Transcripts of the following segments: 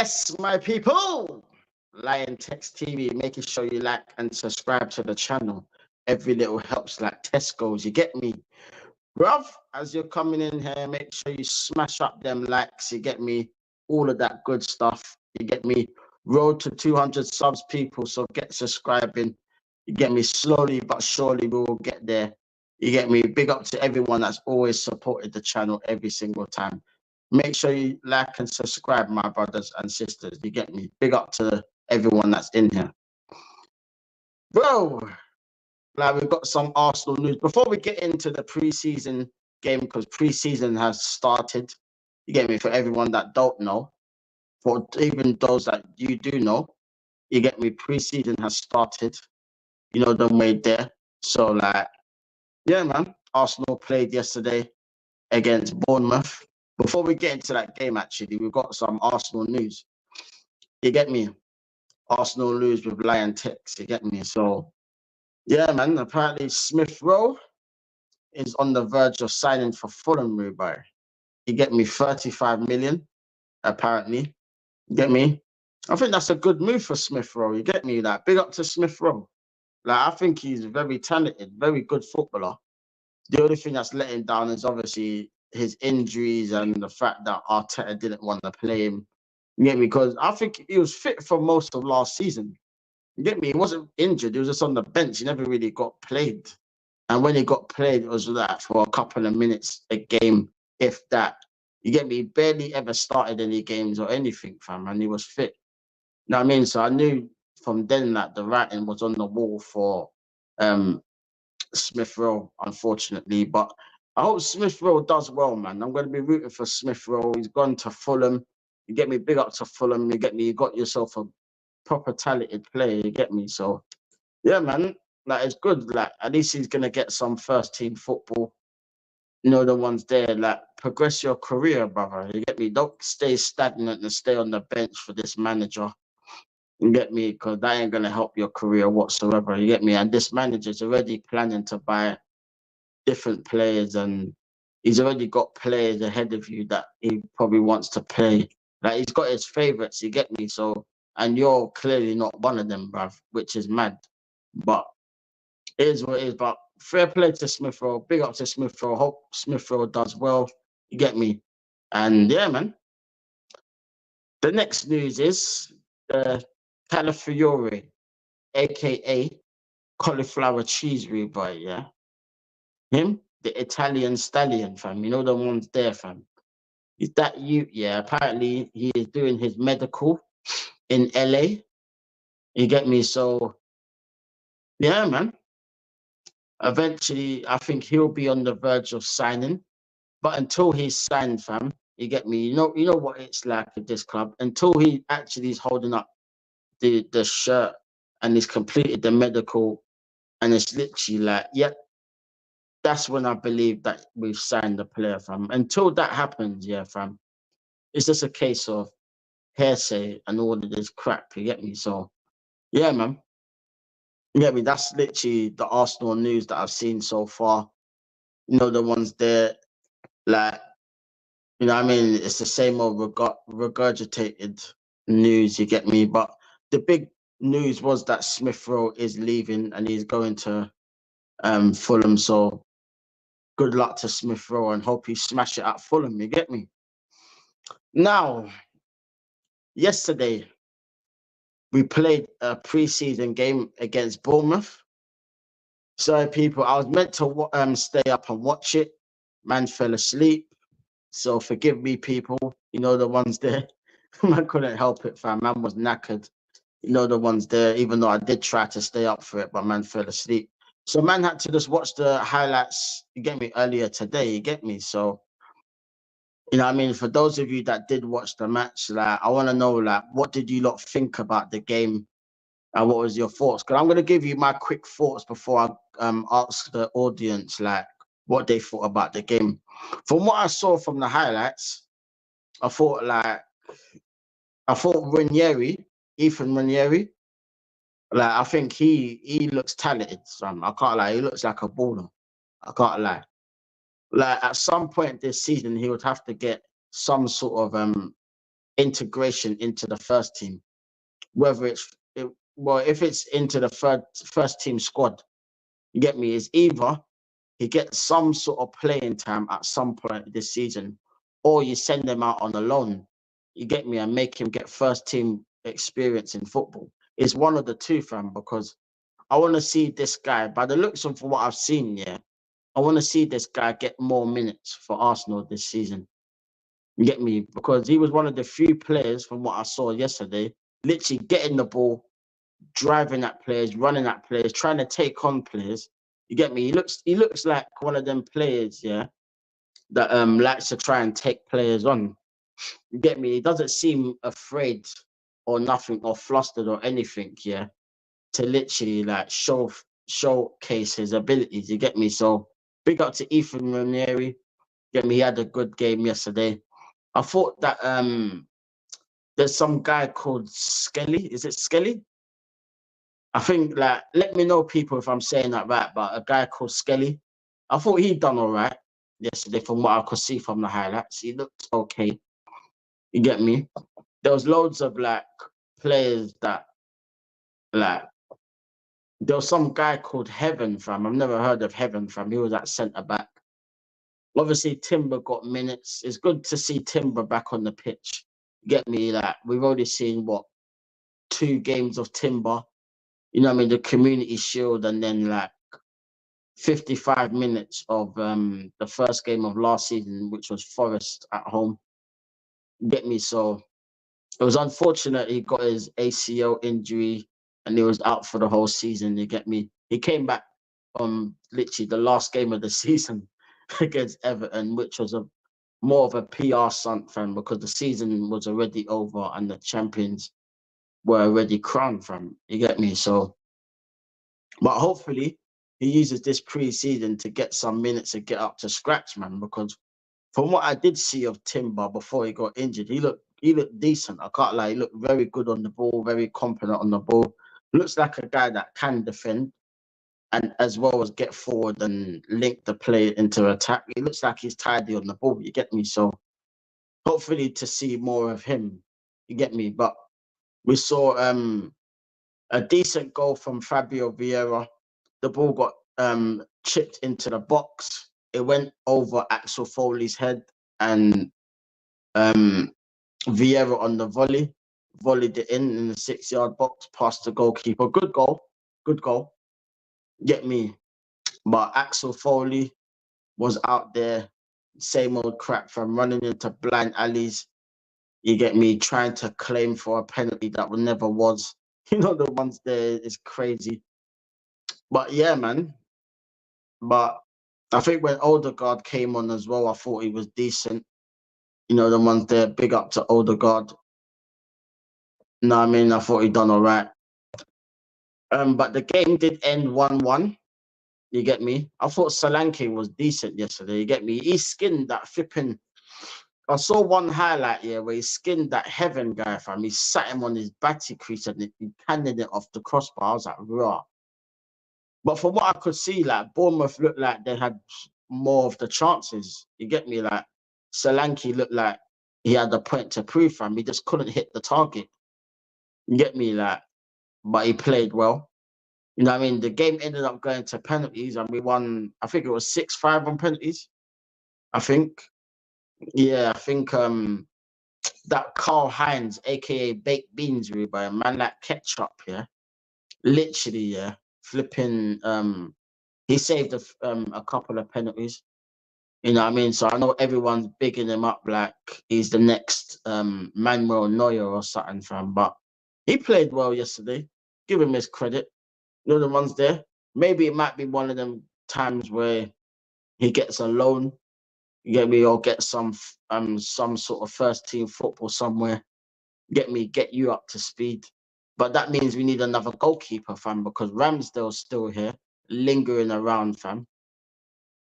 Yes, my people. Liontekz TV, making sure you like and subscribe to the channel. Every little helps like Tesco's, you get me? Bruv, as you're coming in here, make sure you smash up them likes, you get me? All of that good stuff, you get me? Road to 200 subs, people, so get subscribing. You get me? Slowly but surely we will get there. You get me? Big up to everyone that's always supported the channel every single time. Make sure you like and subscribe, my brothers and sisters. You get me? Big up to everyone that's in here. Bro, like we've got some Arsenal news. Before we get into the pre-season game, because pre-season has started, you get me? For everyone that don't know, for even those that you do know, you get me? Pre-season has started. You know, the way there. So, like, yeah, man. Arsenal played yesterday against Bournemouth. Before we get into that game, actually, we've got some Arsenal news. You get me? Arsenal news with Liontekz. You get me? So, yeah, man. Apparently, Smith Rowe is on the verge of signing for Fulham, Rubai. You get me? 35 million, apparently. You get me? I think that's a good move for Smith Rowe. You get me? Like, big up to Smith Rowe. Like, I think he's very talented, very good footballer. The only thing that's letting down is obviously his injuries and the fact that Arteta didn't want to play him. You get me? Because I think he was fit for most of last season. You get me? He wasn't injured. He was just on the bench. He never really got played. And when he got played, it was like for a couple of minutes a game, if that. You get me? He barely ever started any games or anything, fam, and he was fit. You know what I mean? So I knew from then that the writing was on the wall for Smith Rowe, unfortunately. But I hope Smith Rowe does well, man. I'm going to be rooting for Smith Rowe. He's gone to Fulham. You get me? Big up to Fulham. You get me? You got yourself a proper talented player. You get me? So, yeah, man. Like, it's good. Like, at least he's going to get some first team football. You know, the ones there. Like, progress your career, brother. You get me? Don't stay stagnant and stay on the bench for this manager. You get me? Because that ain't going to help your career whatsoever. You get me? And this manager's already planning to buy different players, and he's already got players ahead of you that he probably wants to play. Like, he's got his favourites, you get me? So, and you're clearly not one of them, bruv, which is mad. But it is what it is. But fair play to Smith Rowe. Big up to Smith Rowe. Hope Smith Rowe does well. You get me? And yeah, man. The next news is Calafiore, aka cauliflower cheese ribeye, yeah? Him, the Italian stallion, fam. You know the ones there, fam. Is that you? Yeah, apparently he is doing his medical in LA. You get me? So, yeah, man. Eventually, I think he'll be on the verge of signing. But until he's signed, fam, you get me? You know what it's like at this club. Until he actually is holding up the shirt and he's completed the medical, and it's literally like, yep, that's when I believe that we've signed the player, fam. Until that happens, yeah, fam, it's just a case of hearsay and all of this crap. You get me? So, yeah, man. You get me? That's literally the Arsenal news that I've seen so far. You know, the ones there, like, you know what I mean? It's the same old regurgitated news, you get me? But the big news was that Smith Rowe is leaving and he's going to Fulham. So, good luck to Smith Rowe and hope he smash it at Fulham, you get me? Now, yesterday, we played a pre-season game against Bournemouth. So, people, I was meant to stay up and watch it. Man fell asleep. So, forgive me, people. You know the ones there. Man couldn't help it, fam. Man was knackered. You know the ones there, even though I did try to stay up for it, but man fell asleep. So, man had to just watch the highlights, you get me, earlier today, you get me? So, you know what I mean? For those of you that did watch the match, like, I want to know, like, what did you lot think about the game? And what was your thoughts? Because I'm going to give you my quick thoughts before I ask the audience, like, what they thought about the game. From what I saw from the highlights, I thought Ethan Ranieri, like, I think he looks talented, son. I can't lie. He looks like a baller. I can't lie. Like, at some point this season, he would have to get some sort of integration into the first team. Whether well, if it's into the first team squad, you get me, is either he gets some sort of playing time at some point this season, or you send him out on a loan. You get me, and make him get first team experience in football. It's one of the two, fam, because I want to see this guy, by the looks of what I've seen, yeah, I want to see this guy get more minutes for Arsenal this season. You get me? Because he was one of the few players from what I saw yesterday, literally getting the ball, driving at players, running at players, trying to take on players. You get me? He looks like one of them players, yeah, that likes to try and take players on. You get me? He doesn't seem afraid or nothing or flustered or anything, yeah, to literally like showcase his abilities. You get me? So big up to Ethan Ranieri. Get me? He had a good game yesterday. I thought that there's some guy called Skelly. Is it Skelly? I think like let me know people if I'm saying that right, but a guy called Skelly. I thought he done all right yesterday from what I could see from the highlights. He looked okay. You get me? There was loads of like players that like there was some guy called Heaven fam. I've never heard of Heaven fam. He was at centre back. Obviously Timber got minutes. It's good to see Timber back on the pitch. Get me? Like we've already seen what 2 games of Timber. You know what I mean? The Community Shield, and then like 55 minutes of the first game of last season, which was Forest at home. Get me? So it was unfortunate he got his ACL injury and he was out for the whole season. You get me? He came back literally the last game of the season against Everton, which was a more of a PR stunt fan because the season was already over and the champions were already crowned from. You get me? So, but hopefully he uses this pre-season to get some minutes and get up to scratch, man. Because from what I did see of Timber before he got injured, he looked decent. I can't lie. He looked very good on the ball, very confident on the ball. Looks like a guy that can defend and as well as get forward and link the play into attack. He looks like he's tidy on the ball. You get me? So hopefully to see more of him. You get me? But we saw a decent goal from Fabio Vieira. The ball got chipped into the box. It went over Axel Foley's head, and Vieira on the volleyed it in the 6-yard box past the goalkeeper. Good goal, good goal. Get me? But Axel Foley was out there, same old crap from running into blind alleys. You get me? Trying to claim for a penalty that never was. You know, the ones there is crazy. But yeah, man. But I think when Odegaard came on as well, I thought he was decent. You know, the ones there, big up to Odegaard. No, I mean, I thought he done all right. But the game did end 1-1. You get me? I thought Solanke was decent yesterday. You get me? He skinned that flipping. I saw one highlight here where he skinned that Heaven guy, fam. He sat him on his batty crease and he canned it off the crossbar. I was like, raw. But from what I could see, like Bournemouth looked like they had more of the chances. You get me? Like Solanke looked like he had a point to prove, fam. He just couldn't hit the target. You get me? Like, but he played well. You know what I mean? The game ended up going to penalties and we won, I think it was 6-5 on penalties. I think. Yeah, I think that Carl Hines, aka Baked Beans, by a man like Ketchup, yeah. Literally, yeah. Flipping he saved a couple of penalties. You know what I mean? So I know everyone's bigging him up like he's the next Manuel Neuer or something, fam. But he played well yesterday. Give him his credit. You know the ones there. Maybe it might be one of them times where he gets a loan. You get me, or get some sort of first team football somewhere. Get you up to speed. But that means we need another goalkeeper, fam, because Ramsdale's still here, lingering around, fam.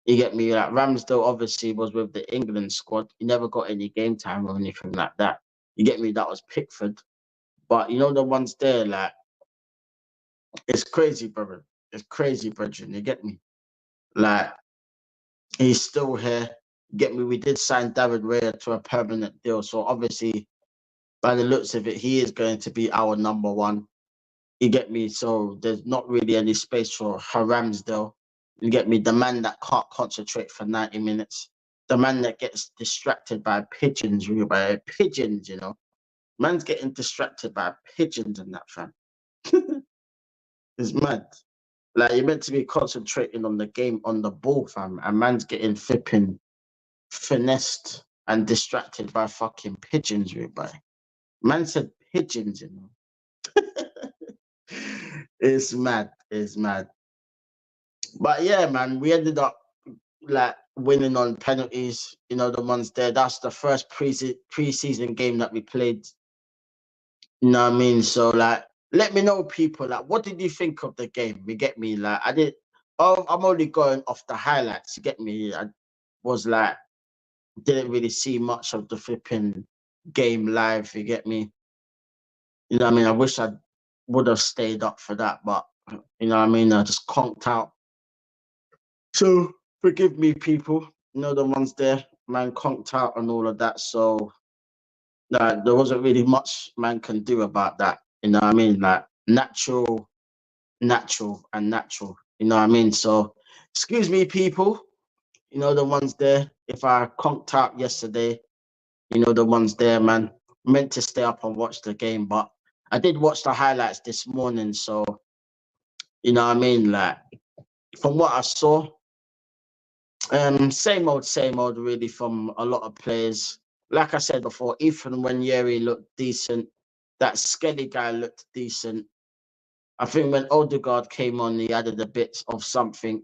You get me? Like Ramsdale obviously was with the England squad. He never got any game time or anything like that. You get me? That was Pickford. But you know the ones there, like it's crazy, brother. It's crazy, brethren. You get me? Like he's still here. Get me? We did sign David Raya to a permanent deal, so obviously by the looks of it, he is going to be our number one. You get me? So there's not really any space for Ramsdale. You get me? The man that can't concentrate for 90 minutes. The man that gets distracted by pigeons, you know. Man's getting distracted by pigeons and that, fam. It's mad. Like, you're meant to be concentrating on the game, on the ball, fam. And man's getting flipping finessed and distracted by fucking pigeons, by. Man said pigeons, you know. It's mad. It's mad. But yeah, man, we ended up like winning on penalties. You know, the ones there. That's the first pre-season game that we played. You know what I mean? So like, let me know, people. Like, what did you think of the game? You get me? Like, I did. Oh, I'm only going off the highlights. You get me? I was like, didn't really see much of the flipping game live. You get me? You know what I mean? I wish I would have stayed up for that, but you know what I mean? I just conked out. So forgive me, people. You know, the ones there, man, conked out and all of that. So there wasn't really much man can do about that. You know what I mean? Like, natural, and natural. You know what I mean? So excuse me, people. You know, the ones there. If I conked out yesterday, you know, the ones there, man. Meant to stay up and watch the game, but I did watch the highlights this morning. So, you know what I mean? Like, from what I saw, same old, really, from a lot of players. Like I said before, Ethan Wanyeri looked decent. That Skelly guy looked decent. I think when Odegaard came on, he added a bit of something.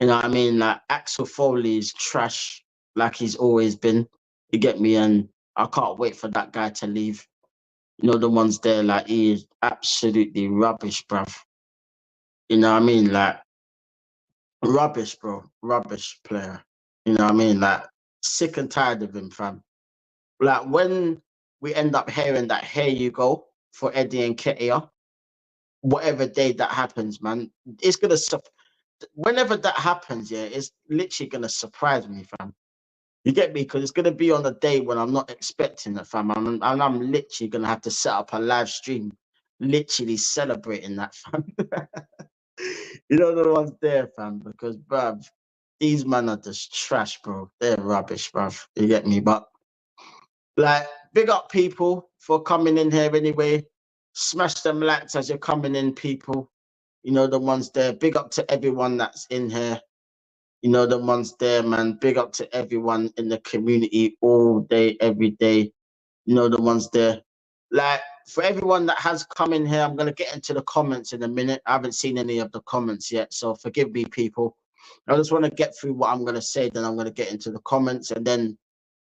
You know what I mean? Like, Axel Foley is trash, like he's always been. You get me? And I can't wait for that guy to leave. You know, the ones there, like, he is absolutely rubbish, bruv. You know what I mean? Like, rubbish, bro. Rubbish player. You know what I mean? Like, sick and tired of him, fam. Like, when we end up hearing that, here you go for Eddie and Ketia, whatever day that happens, man, it's gonna whenever that happens, yeah, it's literally gonna surprise me, fam. You get me? Because it's gonna be on a day when I'm not expecting it, fam. And I'm literally gonna have to set up a live stream, literally celebrating that, fam. You know, the ones there, fam, because, bruv, these men are just trash, bro. They're rubbish, bruv. You get me? But like, big up, people, for coming in here anyway. Smash them likes as you're coming in, people. You know, the ones there. Big up to everyone that's in here. You know, the ones there, man. Big up to everyone in the community all day, every day. You know, the ones there. Like, for everyone that has come in here, I'm going to get into the comments in a minute. I haven't seen any of the comments yet, so forgive me, people. I just want to get through what I'm going to say, then I'm going to get into the comments. And then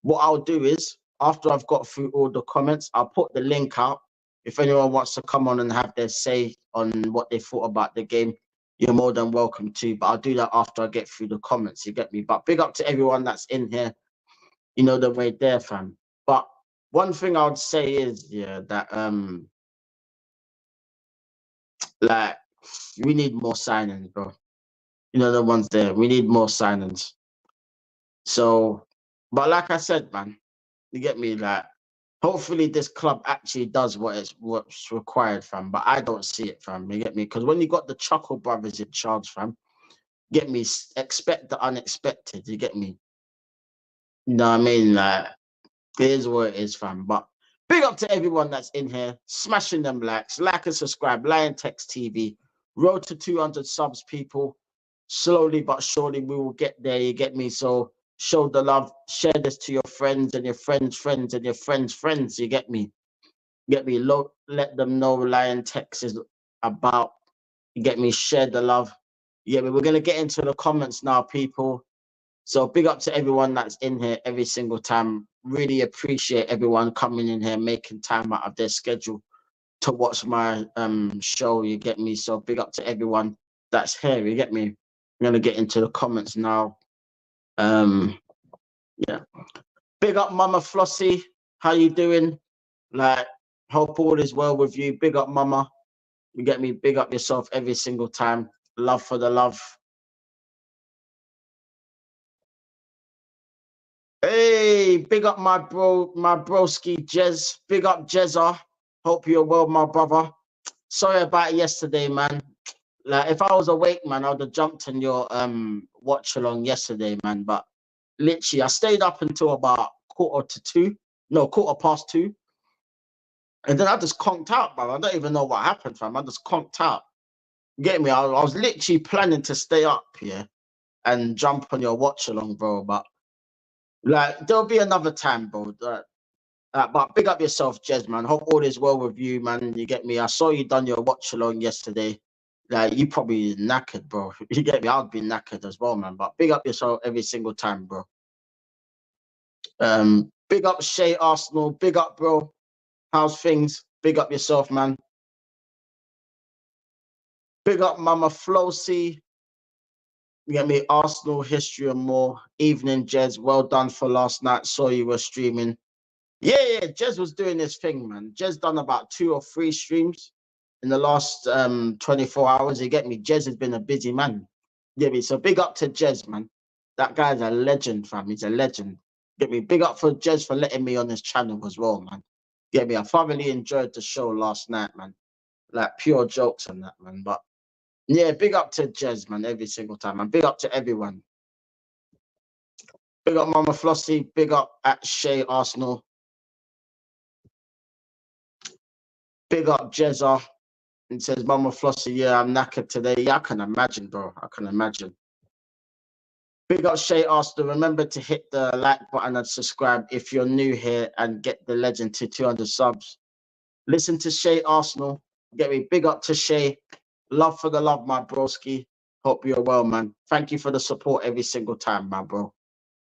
what I'll do is, after I've got through all the comments, I'll put the link out. If anyone wants to come on and have their say on what they thought about the game, you're more than welcome to. But I'll do that after I get through the comments, you get me? But big up to everyone that's in here. You know, the way there, fam. But one thing I would say is, yeah, that like, we need more signings, bro. You know, the ones there. We need more signings. So, but like I said, man, you get me? Like, hopefully this club actually does what's required, fam. But I don't see it, fam. You get me? Because when you got the Chuckle brothers in charge, fam, get me? Expect the unexpected. You get me? You know what I mean? Like, it is what it is, fam. But big up to everyone that's in here, smashing them likes, like and subscribe, Liontekz TV. Road to 200 subs, people. Slowly but surely we will get there, you get me? So show the love, share this to your friends and your friends' friends and your friends' friends, you get me? Get me? Let them know Liontekz is about, you get me? Share the love. Yeah, we're going to get into the comments now, people. So big up to everyone that's in here every single time. Really appreciate everyone coming in here, making time out of their schedule to watch my show, you get me? So big up to everyone that's here, you get me? I'm gonna get into the comments now. Yeah. Big up Mama Flossie. How you doing? Like, hope all is well with you. Big up Mama. You get me? Big up yourself every single time. Love for the love. Hey, big up my bro, my broski Jez. Big up Jezza. Hope you're well, my brother. Sorry about yesterday, man. Like if I was awake, man, I would have jumped on your watch along yesterday, man. But literally, I stayed up until about quarter to two. No, quarter past two. And then I just conked out, bro. I don't even know what happened, fam. I just conked out. Get me? I was literally planning to stay up here and jump on your watch along, bro. But like, there'll be another time, bro. But big up yourself, Jez, man. Hope all is well with you, man. You get me? I saw you done your watch along yesterday. Like, you probably knackered, bro. You get me? I'd be knackered as well, man. But big up yourself every single time, bro. Big up Shay Arsenal. Big up, bro. How's things? Big up yourself, man. Big up Mama Flossy. You get me? Arsenal history and more. Evening, Jez. Well done for last night. Saw you were streaming. Yeah, Jez was doing his thing, man. Jez done about 2 or 3 streams in the last 24 hours. You get me? Jez has been a busy man. Get me? So big up to Jez, man. That guy's a legend, fam. He's a legend. Get me? Big up for Jez for letting me on his channel as well, man. Get me? I thoroughly enjoyed the show last night, man. Like pure jokes on that, man. But yeah, big up to Jez, man, every single time. And big up to everyone. Big up Mama Flossie. Big up at Shay Arsenal. Big up Jezza. And says, Mama Flossie, yeah, I'm knackered today. Yeah, I can imagine, bro. I can imagine. Big up Shay Arsenal. Remember to hit the like button and subscribe if you're new here and get the legend to 200 subs. Listen to Shay Arsenal. Get me. Big up to Shay. Love for the love, my broski. Hope you're well, man. Thank you for the support every single time, my bro.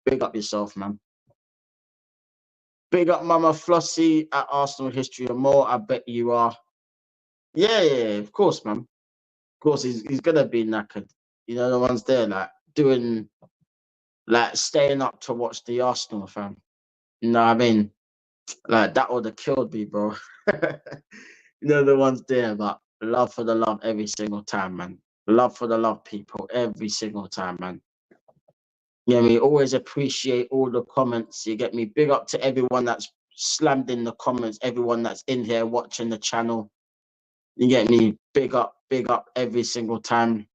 Big up yourself, man. Big up Mama Flossie at Arsenal History and More. I bet you are. Yeah, of course, man. Of course, he's gonna be knackered. You know, the ones there, like doing, like staying up to watch the Arsenal, fam. You know what I mean? Like that would have killed me, bro. You know, the ones there, but love for the love every single time, man. Love for the love, people, every single time, man. You know what I mean? Always appreciate all the comments. You get me? Big up to everyone that's slammed in the comments, everyone that's in here watching the channel. You get me? Big up every single time.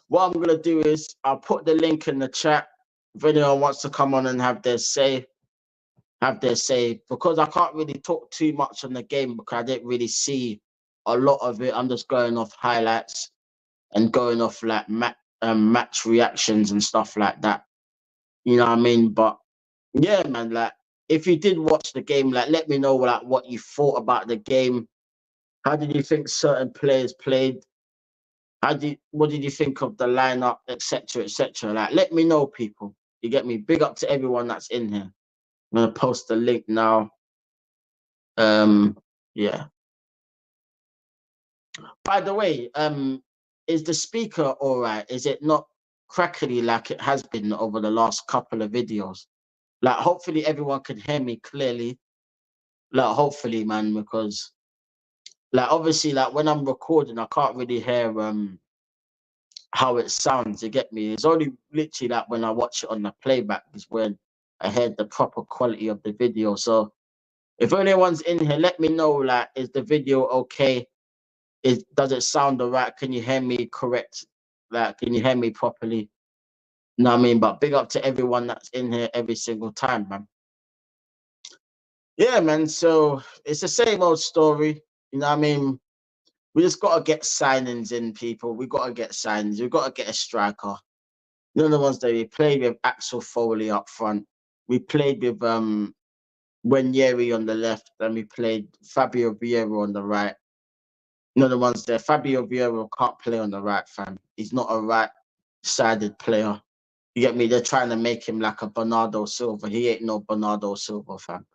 What I'm gonna do is I'll put the link in the chat. If anyone wants to come on and have their say, because I can't really talk too much on the game because I didn't really see a lot of it. I'm just going off highlights and going off like match reactions and stuff like that. You know what I mean? But yeah, man, like if you did watch the game, like let me know like what you thought about the game. How did you think certain players played? What did you think of the lineup, etc., etc.? Like, let me know, people. You get me? Big up to everyone that's in here. I'm gonna post the link now. Yeah. By the way, is the speaker all right? Is it not crackly like it has been over the last couple of videos? Like, hopefully everyone can hear me clearly. Like, hopefully, man, because like obviously, like when I'm recording, I can't really hear how it sounds. You get me? It's only literally like when I watch it on the playback is when I heard the proper quality of the video. So if anyone's in here, let me know. Like, is the video okay? Does it sound alright? Can you hear me correct? Like, can you hear me properly? You know what I mean? But big up to everyone that's in here every single time, man. Yeah, man. So it's the same old story. You know what I mean? We just gotta get signings in, people. We gotta get signings. We gotta get a striker. You know the ones that we played with Axel Foley up front. We played with Wanyeri on the left, and we played Fabio Vieira on the right. You know the ones there. Fabio Vieira can't play on the right, fam. He's not a right-sided player. You get me? They're trying to make him like a Bernardo Silva. He ain't no Bernardo Silva, fam.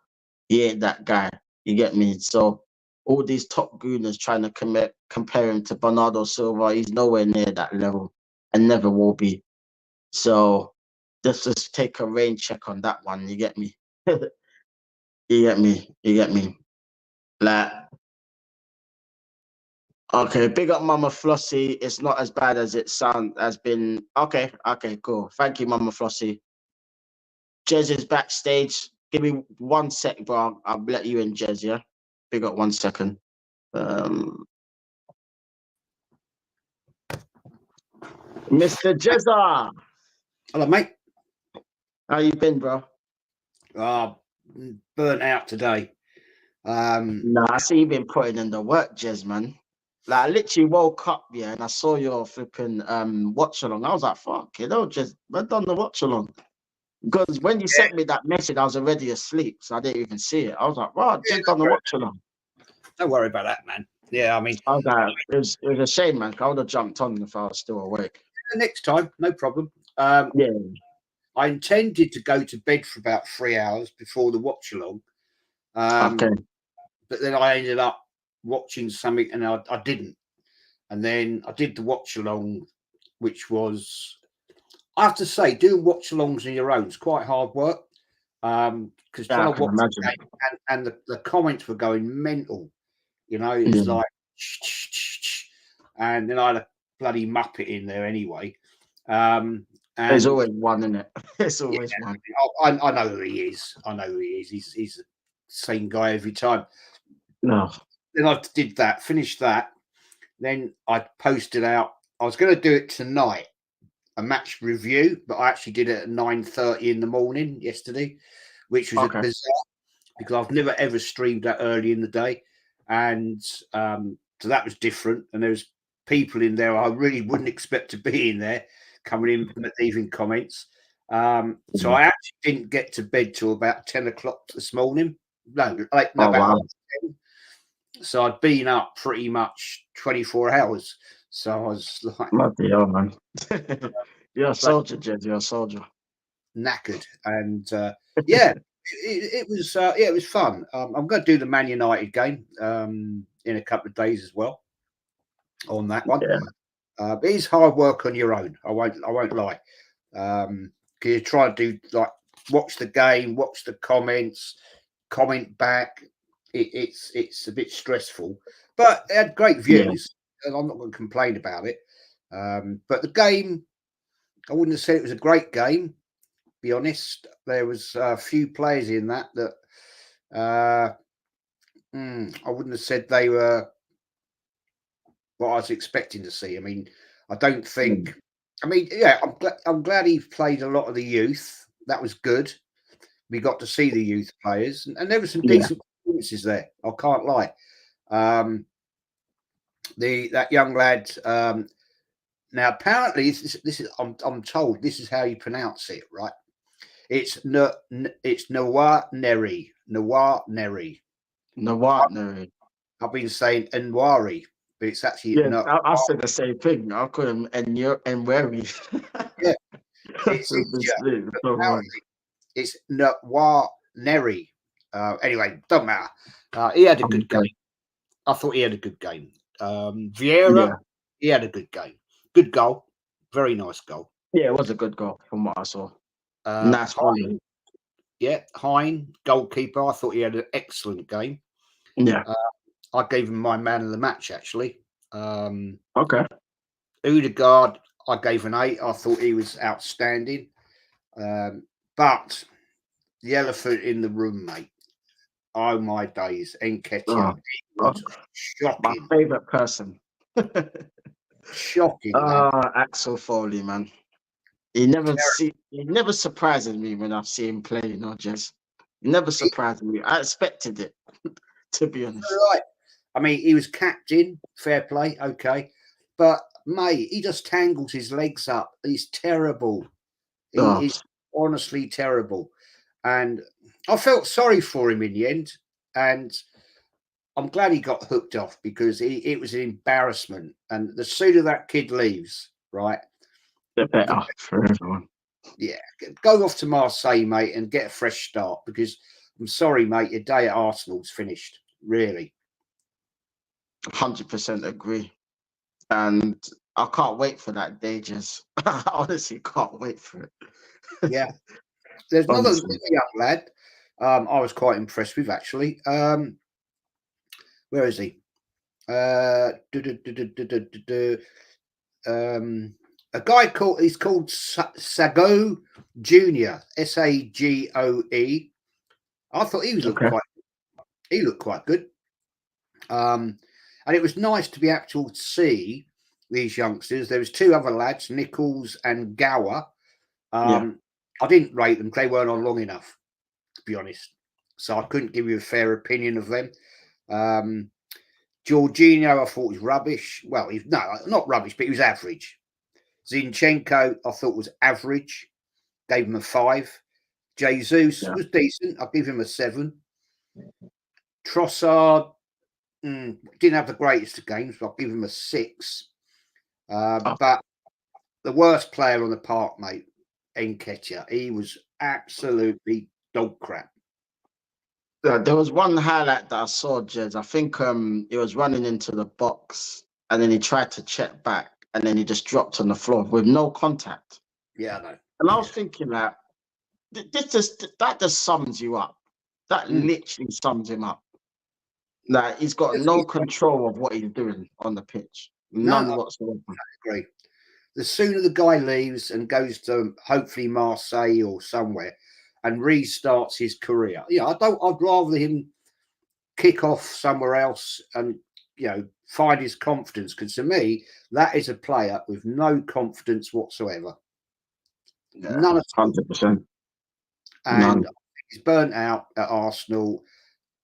He ain't that guy. You get me? So all these top gooners trying to compare him to Bernardo Silva, he's nowhere near that level and never will be. So let's just take a rain check on that one. You get me? You get me? You get me? Like, okay, big up Mama Flossie. It's not as bad as it has been. Okay, cool. Thank you, Mama Flossie. Jez is backstage. Give me 1 sec, bro. I'll let you in, Jez, yeah? Big up 1 second. Mr. Jezza, Hello, mate. how you been, bro? Burnt out today. Nah, I see you been putting in the work, Jez, man. Like, I literally woke up, yeah, and I saw your flipping watch along. I was like, fuck, you know, Jez, I done the watch along. Because when you sent me that message, I was already asleep, so I didn't even see it. I was like, wow, Jez done the watch along. Don't worry about that, man. Yeah, I mean, I was like, it was a shame, man. I would have jumped on if I was still awake. Next time, no problem. Yeah. I intended to go to bed for about 3 hours before the watch along. Okay. But then I ended up watching something and I didn't. And then I did the watch along, which was, I have to say, doing watch alongs on your own is quite hard work. Because trying to watch the game and the comments were going mental. You know, it's like, and then I had a bloody Muppet in there anyway. And there's always one, isn't it? There's always one. I know who he is. I know who he is. He's the same guy every time. No. Then I did that, finished that. Then I posted out. I was going to do it tonight, a match review, but I actually did it at 9:30 in the morning yesterday, which was a bizarre because I've never ever streamed that early in the day, and so that was different. And there was people in there I really wouldn't expect to be in there coming in leaving comments. So I actually didn't get to bed till about 10 o'clock this morning. About 10. So I'd been up pretty much 24 hours. So I was like, bloody hell, man. You're a soldier, Jed. You're a soldier. Knackered. And yeah, it was fun. I'm going to do the Man United game in a couple of days as well on that one. Yeah. It is hard work on your own. I won't lie. You try to do like watch the game, watch the comments, comment back. It's a bit stressful, but it had great views, and I'm not going to complain about it. But the game, I wouldn't have said it was a great game. To be honest, there was a few players in that I wouldn't have said they were what I was expecting to see. I mean, I don't think. I mean, yeah, I'm glad he played a lot of the youth. That was good. We got to see the youth players, and there were some decent performances there. I can't lie. That young lad. Now, apparently, this is. I'm told this is how you pronounce it, right? It's Noir Neri. Noir Neri. Noir Neri. I've been saying Nwari, but it's actually I said the same thing. I call him Nwari. Yeah, it's Noir Neri. Anyway, don't matter. He had a good game. I thought he had a good game. Vieira, he had a good game. Good goal. Very nice goal. Yeah, it was a good goal from what I saw. Nice volley. Yeah, Hein, goalkeeper. I thought he had an excellent game. Yeah. I gave him my man of the match, actually. Okay. Odegaard, I gave an 8. I thought he was outstanding. But the elephant in the room, mate. Oh, my days. Nketiah. Shocking. My favourite person. Shocking. Axel Foley, man. He never surprises me when I see him play, Jez. He never surprised me. I expected it, to be honest. Right. I mean, he was captain, fair play, okay. But, mate, he just tangles his legs up. He's terrible. He is honestly terrible. And I felt sorry for him in the end. And I'm glad he got hooked off because it was an embarrassment. And the sooner that kid leaves, right? The better for everyone. Yeah. Go off to Marseille, mate, and get a fresh start because I'm sorry, mate, your day at Arsenal's finished. Really. 100% agree. And I can't wait for that day, Jez. I honestly can't wait for it. Yeah. There's another young lad I was quite impressed with, actually. Where is he? A guy called Sago Junior, Sagoe. I thought he looked quite good. And it was nice to be able to see these youngsters. There was two other lads, Nichols and Gower. I didn't rate them. They weren't on long enough, to be honest. So I couldn't give you a fair opinion of them. Jorginho, I thought was rubbish. Well, not rubbish, but he was average. Zinchenko, I thought was average. Gave him a 5. Jesus was decent. I'll give him a 7. Trossard didn't have the greatest of games, but I'll give him a 6. But the worst player on the park, mate, Nketiah, he was absolutely dog crap. There was one highlight that I saw, Jez. I think he was running into the box and then he tried to check back and then he just dropped on the floor with no contact. Yeah, I know. And I was thinking that that just sums you up. That literally sums him up. Like he's got no control of what he's doing on the pitch. None whatsoever. I agree. The sooner the guy leaves and goes to hopefully Marseille or somewhere and restarts his career, I'd rather him kick off somewhere else and find his confidence. Because to me, that is a player with no confidence whatsoever. Yeah, none at all. 100%. And he's burnt out at Arsenal.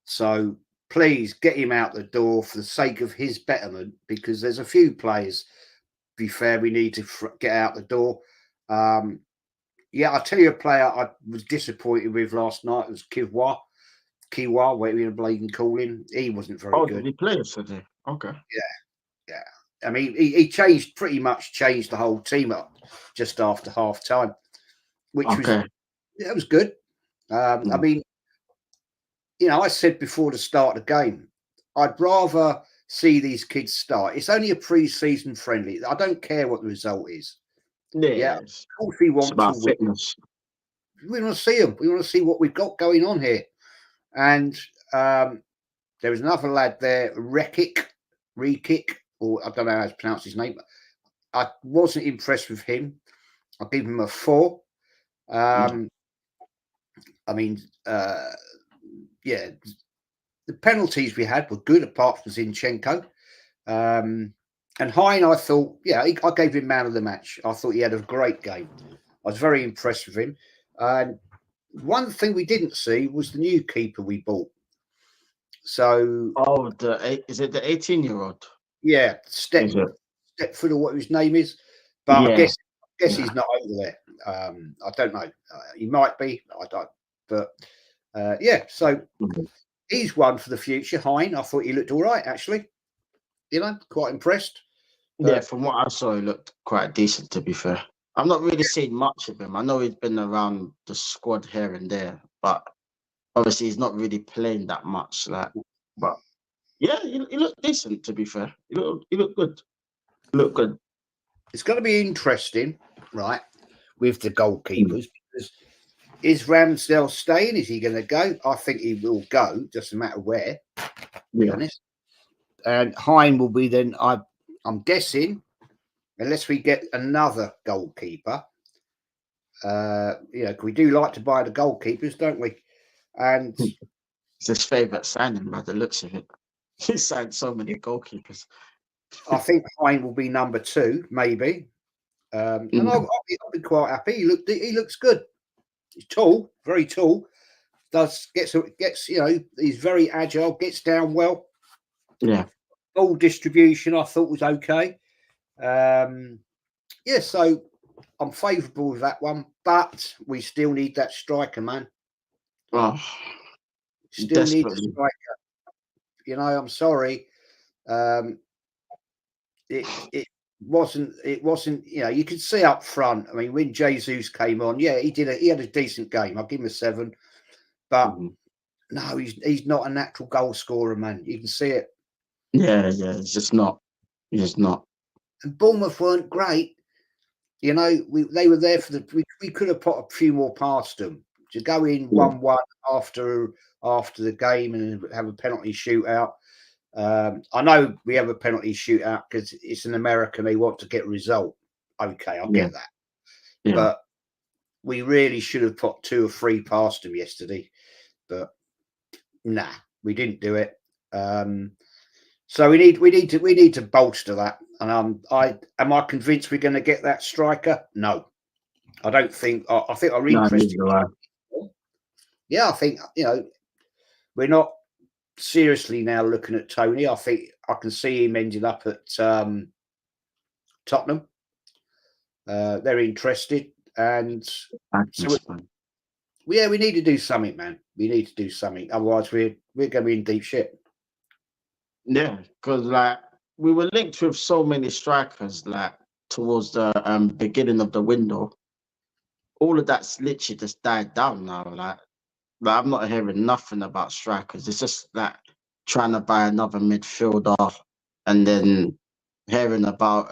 So please get him out the door for the sake of his betterment, because there's a few players, to be fair, we need to get out the door. I'll tell you a player I was disappointed with last night. It was Kiwa, whatever you can call him. He wasn't very good. Did he play yesterday? Okay. Yeah. I mean, he pretty much changed the whole team up just after half time, which was good. I mean, I said before the start of the game, I'd rather see these kids start. It's only a pre-season friendly. I don't care what the result is. Yeah. Of course we want to win. Fitness. We want to see them. We want to see what we've got going on here. And there was another lad there, Rekic, or I don't know how to pronounce his name. I wasn't impressed with him. I'll give him a 4. I mean, the penalties we had were good, apart from Zinchenko. And Hein, I thought, I gave him man of the match. I thought he had a great game. I was very impressed with him. And one thing we didn't see was the new keeper we bought. So, is it the 18-year-old? Yeah, Stepford or what his name is, but I guess he's not over there. I don't know. He might be. I don't. But so he's one for the future. Hein, I thought he looked all right actually. Quite impressed. Yeah, from what I saw, he looked quite decent. To be fair, I'm not really seeing much of him. I know he's been around the squad here and there, but obviously he's not really playing that much. But yeah, he looked decent. To be fair, he looked good. Good. It's going to be interesting, right, with the goalkeepers, because is Ramsdale staying? Is he going to go? I think he will go, just no matter where. To be honest. And Hein will be then. I'm guessing, unless we get another goalkeeper. We do like to buy the goalkeepers, don't we? And it's his favourite signing by the looks of it. He signed so many goalkeepers. I think Hein will be number 2, maybe. And I'll be quite happy. He looks good. He's tall, very tall. Gets. He's very agile. Gets down well. Yeah. Ball distribution, I thought was okay. So I'm favourable with that one, but we still need that striker, man. Oh, still need a striker. I'm sorry. It wasn't. You could see up front. I mean, when Jesus came on, he had a decent game. I'll give him a 7, but no, he's not a natural goal scorer, man. You can see it. Yeah, he's just not. And Bournemouth weren't great. They were there for we could have put a few more past them. To go in 1-1 after the game and have a penalty shootout. I know we have a penalty shootout because it's in America and they want to get a result. Okay, I'll get that. Yeah. But we really should have put 2 or 3 past him yesterday. But nah, we didn't do it. So we need to bolster that. And am I convinced we're going to get that striker? No, I don't think. I think I'm interested. Yeah, I think we're not seriously now looking at Tony. I think I can see him ending up at Tottenham. They're interested, and so we need to do something, man. We need to do something. Otherwise, we're going to be in deep shit. Yeah, because like we were linked with so many strikers like towards the beginning of the window. All of that's literally just died down now. Like I'm not hearing nothing about strikers. It's just like trying to buy another midfielder, and then hearing about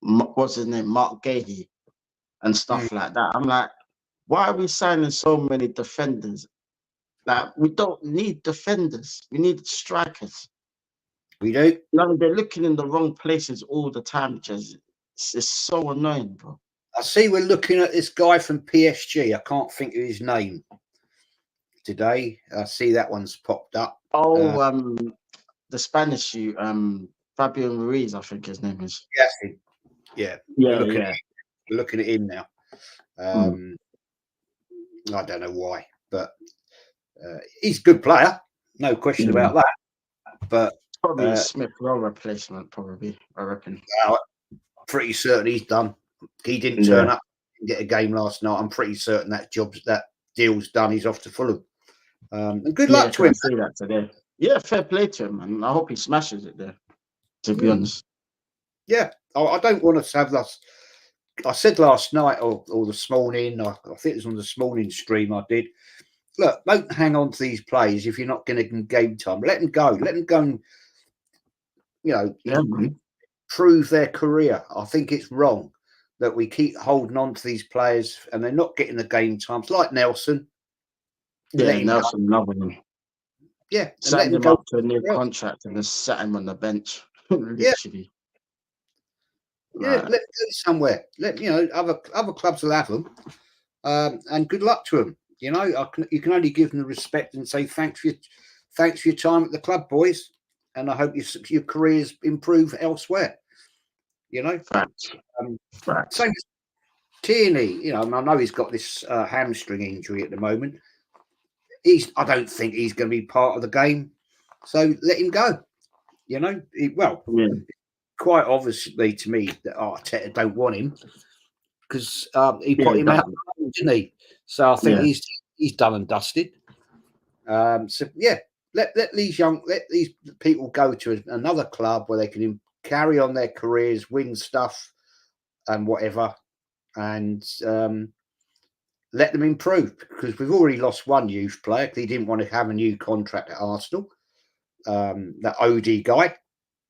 what's his name, Mark Gahey, and stuff like that. I'm like, why are we signing so many defenders? Like, we don't need defenders. We need strikers. We do. No, they're looking in the wrong places all the time. Just it's so annoying, bro. I see we're looking at this guy from PSG. I can't think of his name today. I see that one's popped up. Oh, the Spanish Fabio Ruiz, I think his name is. Yeah. We're looking at him now. I don't know why, but he's a good player, no question about that. But probably a Smith Rowe replacement, probably, I reckon. I'm pretty certain he's done. He didn't turn up and get a game last night. I'm pretty certain that deal's done. He's off to Fulham. And good luck to him. I see that today. Yeah, fair play to him, man. I hope he smashes it there, to be honest. Yeah, I don't want us to have this. I said last night or this morning, I think it was on this morning stream I did. Look, don't hang on to these players if you're not going to get game time. Let them go. Let them go and, prove their career. I think it's wrong that we keep holding on to these players and they're not getting the game times. Like Nelson. Yeah, Nelson, another one. Yeah. Signed him up to a new contract and just sat him on the bench. Literally. Yeah, let them go somewhere. Other clubs will have them. And good luck to them. You can only give them the respect and say thanks for your time at the club, boys. And I hope your careers improve elsewhere. Facts. Same as Tierney. I know he's got this hamstring injury at the moment. I don't think he's going to be part of the game. So let him go. Quite obviously to me that Arteta don't want him because he put him out, didn't he? So I think he's done and dusted. Let these people go to another club where they can carry on their careers, win stuff, and whatever, and let them improve because we've already lost one youth player because he didn't want to have a new contract at Arsenal. That OD guy.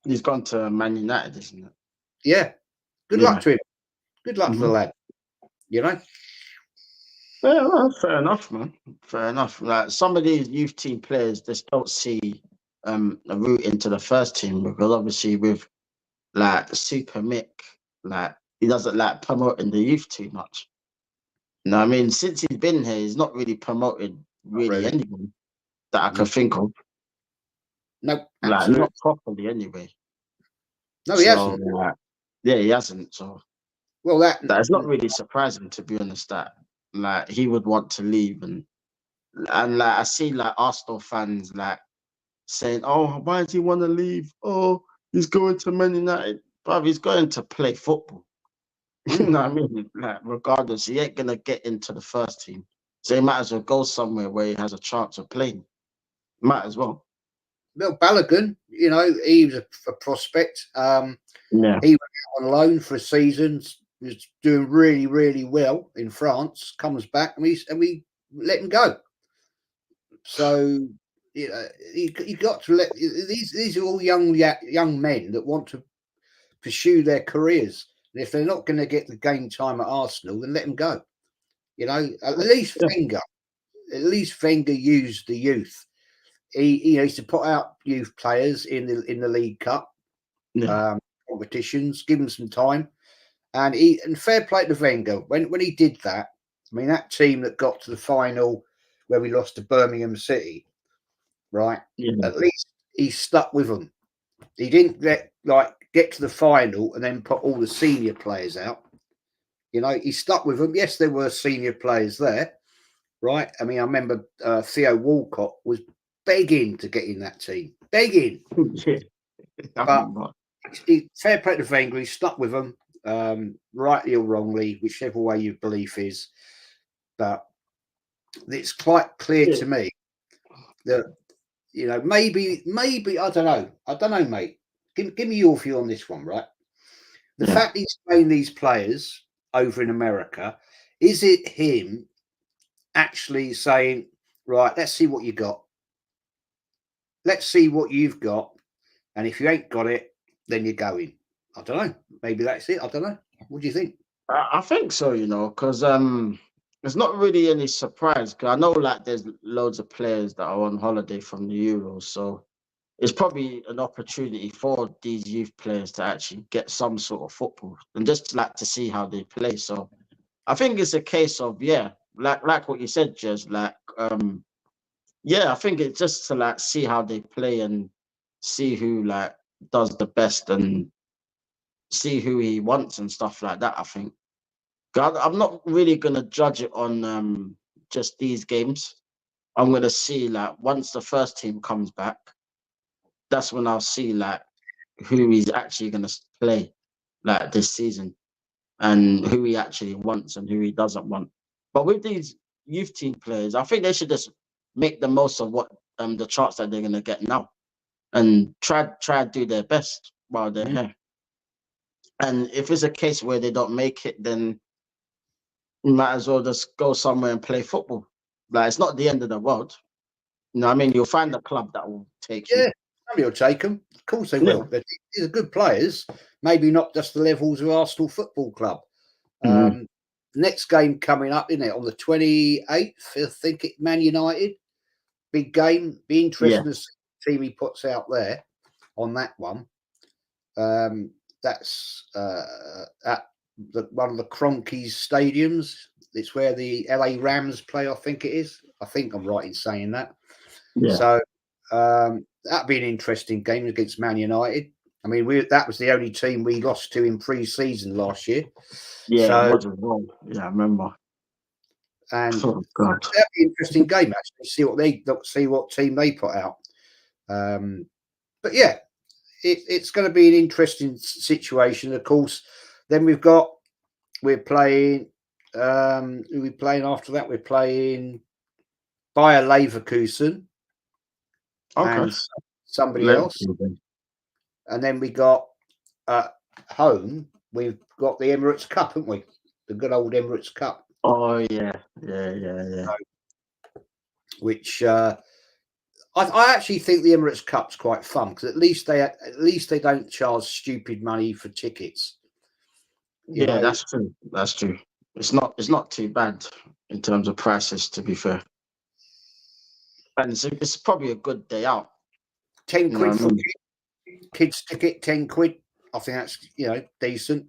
He's gone to Man United, isn't it? Yeah. Good luck to him. Good luck to the lad. Yeah, well, fair enough, man. Fair enough. Like some of these youth team players just don't see a route into the first team because obviously with like Super Mick, like he doesn't like promoting the youth too much. You know what I mean? Since he's been here, he's not really promoted really anyone that I can think of. No, like not properly anyway. No, he hasn't. He hasn't. So that's not really surprising, to be honest. That like he would want to leave, and like I see like Arsenal fans like saying, "Oh, why does he want to leave? Oh, he's going to Man United, but he's going to play football." You know what I mean? Like regardless, he ain't gonna get into the first team, so he might as well go somewhere where he has a chance of playing. Might as well. Well, Balogun, he was a prospect. He went out on loan for a season, was doing really, really well in France. Comes back, and we let him go. So you got to let these are all young men that want to pursue their careers. And if they're not going to get the game time at Arsenal, then let them go. At least Wenger used the youth. He used to put out youth players in the League Cup competitions, give them some time, And fair play to Wenger when he did that. I mean, that team that got to the final where we lost to Birmingham City, right? Yeah. At least he stuck with them. He didn't get to the final and then put all the senior players out. You know, he stuck with them. Yes, there were senior players there, right? I mean, I remember Theo Walcott was begging to get in that team, begging. Yeah. But fair play to Wenger, he stuck with them, rightly or wrongly, whichever way your belief is. But it's quite clear to me that, you know, maybe I don't know, mate. Give me your view on this one, right? The fact he's playing these players over in America, is it him actually saying, right, let's see what you got. Let's see what you've got. And if you ain't got it, then you're going. I don't know. Maybe that's it. I don't know. What do you think? I think so, you know, because it's not really any surprise. Because I know, like, there's loads of players that are on holiday from the Euros, so it's probably an opportunity for these youth players to actually get some sort of football and just like to see how they play. So I think it's a case of, like what you said, Jez, I think it's just to like see how they play and see who like does the best and see who he wants and stuff like that. I think I'm not really gonna judge it on just these games. I'm gonna see, like, once the first team comes back, that's when I'll see like who he's actually gonna play like this season and who he actually wants and who he doesn't want. But with these youth team players, I think they should just make the most of what the chance that they're gonna get now and try to do their best while they're here. And if it's a case where they don't make it, then you might as well just go somewhere and play football. Like, it's not the end of the world. You know what I mean? You'll find a club that will take you. Yeah, somebody will take them. Of course they will. But these are good players. Maybe not just the levels of Arsenal Football Club. Next game coming up, isn't it? On the 28th, I think it Man United. Big game. Be interesting to see the team he puts out there on that one. That's at one of the Kroenkes stadiums. It's where the LA Rams play, I think it is. I think I'm right in saying that. Yeah. So that'd be an interesting game against Man United. I mean, that was the only team we lost to in pre-season last year. Yeah, so, it was wrong. Yeah, I remember. And that'd be an interesting game, actually. See what team they put out. But yeah, it's going to be an interesting situation. Of course, then we're playing. Who are we playing after that? We're playing Bayer Leverkusen. Okay. And somebody else. And then we got at home, we've got the Emirates Cup, haven't we? The good old Emirates Cup. Oh yeah. So, which I actually think the Emirates Cup's quite fun because at least they don't charge stupid money for tickets. You know? That's true. That's true. It's not too bad in terms of prices, to be fair. And it's probably a good day out. 10 quid for kids ticket, 10 quid. I think that's decent.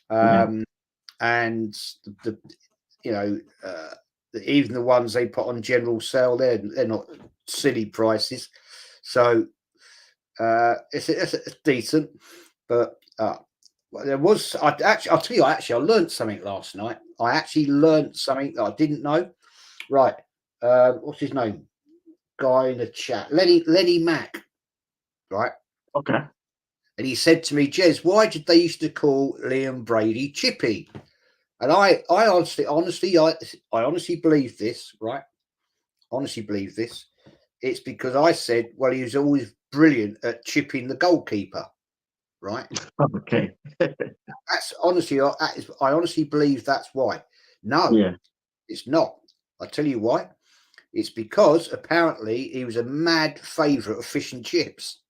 And the even the ones they put on general sale, they're not silly prices. So it's decent. But there was I'll tell you, I learned something last night. I actually learned something that I didn't know. Right. What's his name? Guy in the chat. Lenny Mack. Right. Okay. And he said to me, Jez, why did they used to call Liam Brady Chippy? And I honestly believe this, right? Honestly believe this. It's because I said, well, he was always brilliant at chipping the goalkeeper, right? Okay. That's honestly, I honestly believe that's why. No, it's not. I'll tell you why. It's because apparently he was a mad favourite of fish and chips.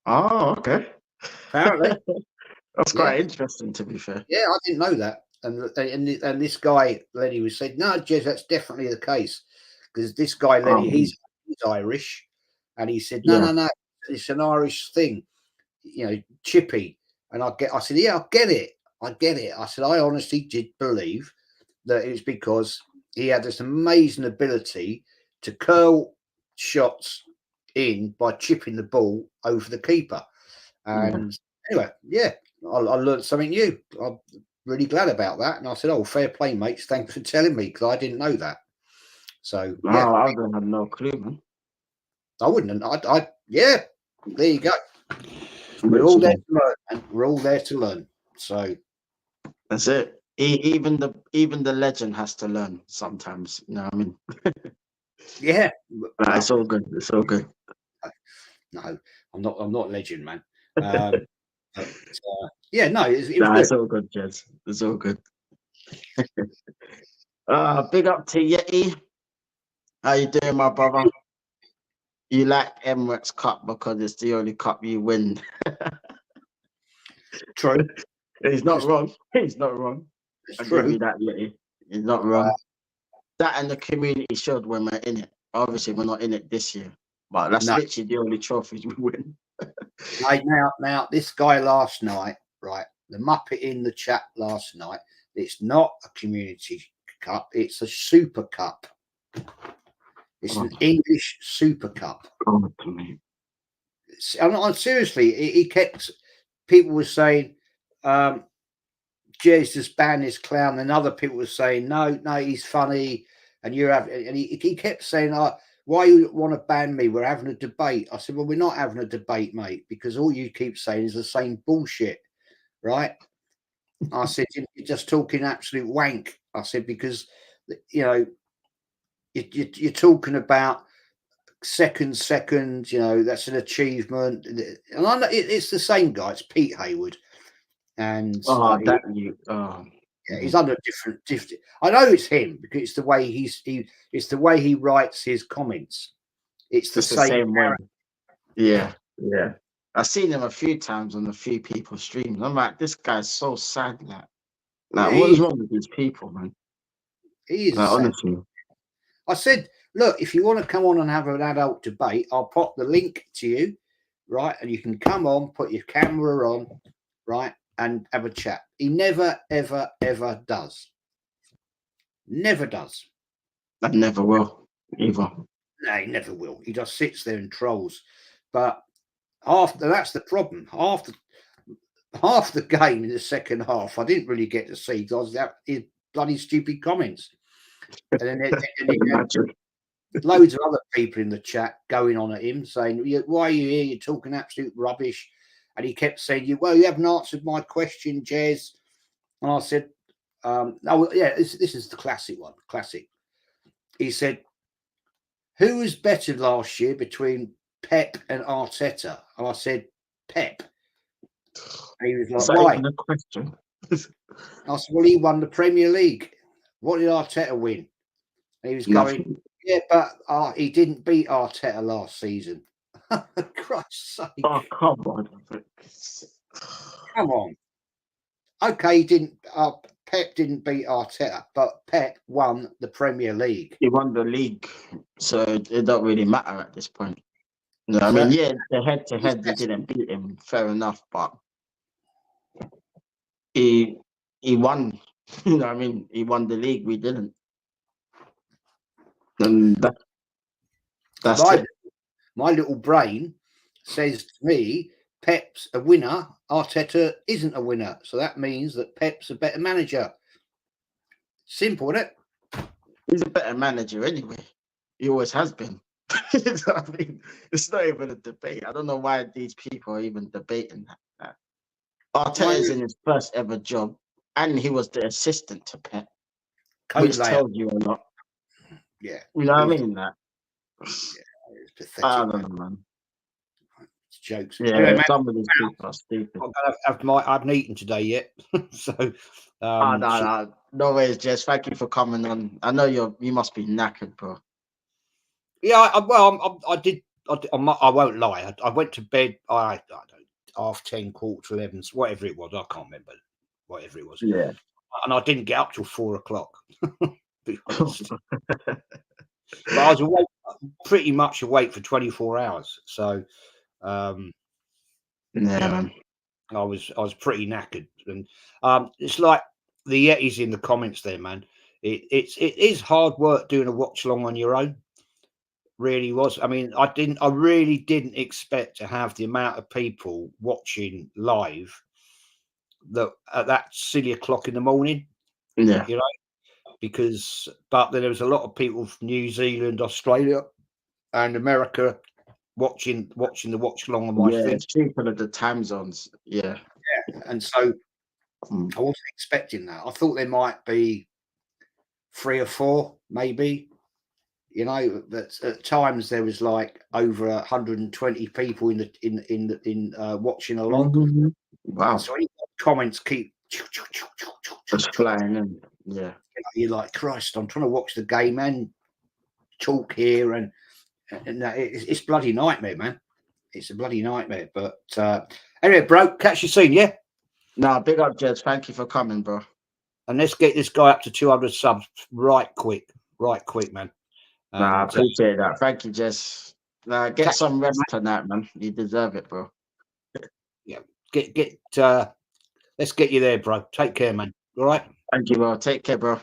Oh, okay. Apparently. That's quite interesting, to be fair. Yeah, I didn't know that. And this guy, Lenny, was said, no, Jez, that's definitely the case. Because this guy, Lenny, he's Irish. And he said, no, it's an Irish thing, chippy. And I said, yeah, I get it. I get it. I said, I honestly did believe that it was because he had this amazing ability to curl shots in by chipping the ball over the keeper. And anyway, I learned something new. I'm really glad about that. And I said, oh, fair play, mates. Thanks for telling me, because I didn't know that. So, yeah. I don't have no clue, man. I wouldn't. Yeah, there you go. We're all there to learn, and we're all there to learn. So that's it. Even the legend has to learn sometimes. You know what I mean? Yeah, but it's all good. It's all good. No, I'm not legend, man. Yeah, no, it was it's all good, Jez. It's all good. Big up to Yeti. How you doing, my brother? You like Emirates Cup because it's the only cup you win. True. He's not wrong. He's not wrong. It's true. Give you that, Yeti. He's not wrong. That and the community shield when we're in it. Obviously, we're not in it this year, but that's literally the only trophies we win. now, this guy last night, right? The Muppet in the chat last night. It's not a community cup. It's a super cup. It's an English super cup. To me. I'm seriously. He kept. People were saying, Jez just ban this clown, and other people were saying, no, he's funny, and he kept saying, why you want to ban me? We're having a debate. I said, well, we're not having a debate, mate, because all you keep saying is the same bullshit, right? I said, you're just talking absolute wank. I said, because, you're talking about second, that's an achievement. And I know it's the same guy. It's Pete Hayward. And he's under different. I know it's him because it's the way it's the way he writes his comments. It's the same way. Yeah. I've seen him a few times on a few people's streams. I'm like, this guy's so sad. What's wrong with these people, man? He is honestly. I said, look, if you want to come on and have an adult debate, I'll pop the link to you, right? And you can come on, put your camera on, right? And have a chat. He never, ever, ever does. Never does. I never will, either. No, he never will. He just sits there and trolls. But that's the problem. Half the game in the second half, I didn't really get to see because his bloody stupid comments. And then loads of other people in the chat going on at him saying, why are you here? You're talking absolute rubbish. And he kept saying, you haven't answered my question, Jez. And I said, this is the classic one. Classic. He said, who was better last year between Pep and Arteta? And I said, Pep. And he was like, why? Even a question? I said, well, he won the Premier League. What did Arteta win? And he was going, yeah, but he didn't beat Arteta last season. Christ's sake. Oh, come on. Come on. Okay, Pep didn't beat Arteta, but Pep won the Premier League. He won the league, so it don't really matter at this point. No, I mean, the head-to-head, they didn't beat him, fair enough, but he won. You know what I mean? He won the league, we didn't. And that's it. My little brain says to me, Pep's a winner, Arteta isn't a winner. So that means that Pep's a better manager. Simple, isn't it? He's a better manager anyway. He always has been. You know what I mean? It's not even a debate. I don't know why these people are even debating that. Arteta is in his first ever job, and he was the assistant to Pep, which tells you a lot. Yeah. You know what I mean? That. Yeah, it's pathetic. I don't know, man. It's jokes. Yeah, anyway, some of these people are stupid. I haven't eaten today yet, so. No worries, Jess. Thank you for coming on. I know you must be knackered, bro. Yeah, I did. I won't lie. I went to bed. I don't know, 10:30, 11, whatever it was. I can't remember. Whatever it was. Yeah. And I didn't get up till 4:00. Be honest. But I was awake, pretty much awake for 24 hours. So, man. I was pretty knackered, and it's like the Yetis in the comments there, man. It is hard work doing a watch along on your own. Really was. I mean, I really didn't expect to have the amount of people watching live that at that silly o'clock in the morning. Yeah. You know, but then there was a lot of people from New Zealand, Australia, and America watching the watch along on my Yeah, thing. it's cheaper of the time zones. Yeah. And so I wasn't expecting that. I thought there might be 3 or 4, maybe. You know, but at times there was like over 120 people in watching along. Mm-hmm. Wow. So any comments keep Just flying in. Yeah. You're like, Christ, I'm trying to watch the game and talk here, and it's bloody nightmare, man. It's a bloody nightmare. But anyway, bro, catch you soon, yeah? Nah, big up, Jez. Thank you for coming, bro. And let's get this guy up to 200 subs right quick, man. Nah, I appreciate that. Thank you, Jez. Nah, get some rest tonight, man. You deserve it, bro. Yeah, let's get you there, bro. Take care, man. All right. Thank you, bro. Take care, bro.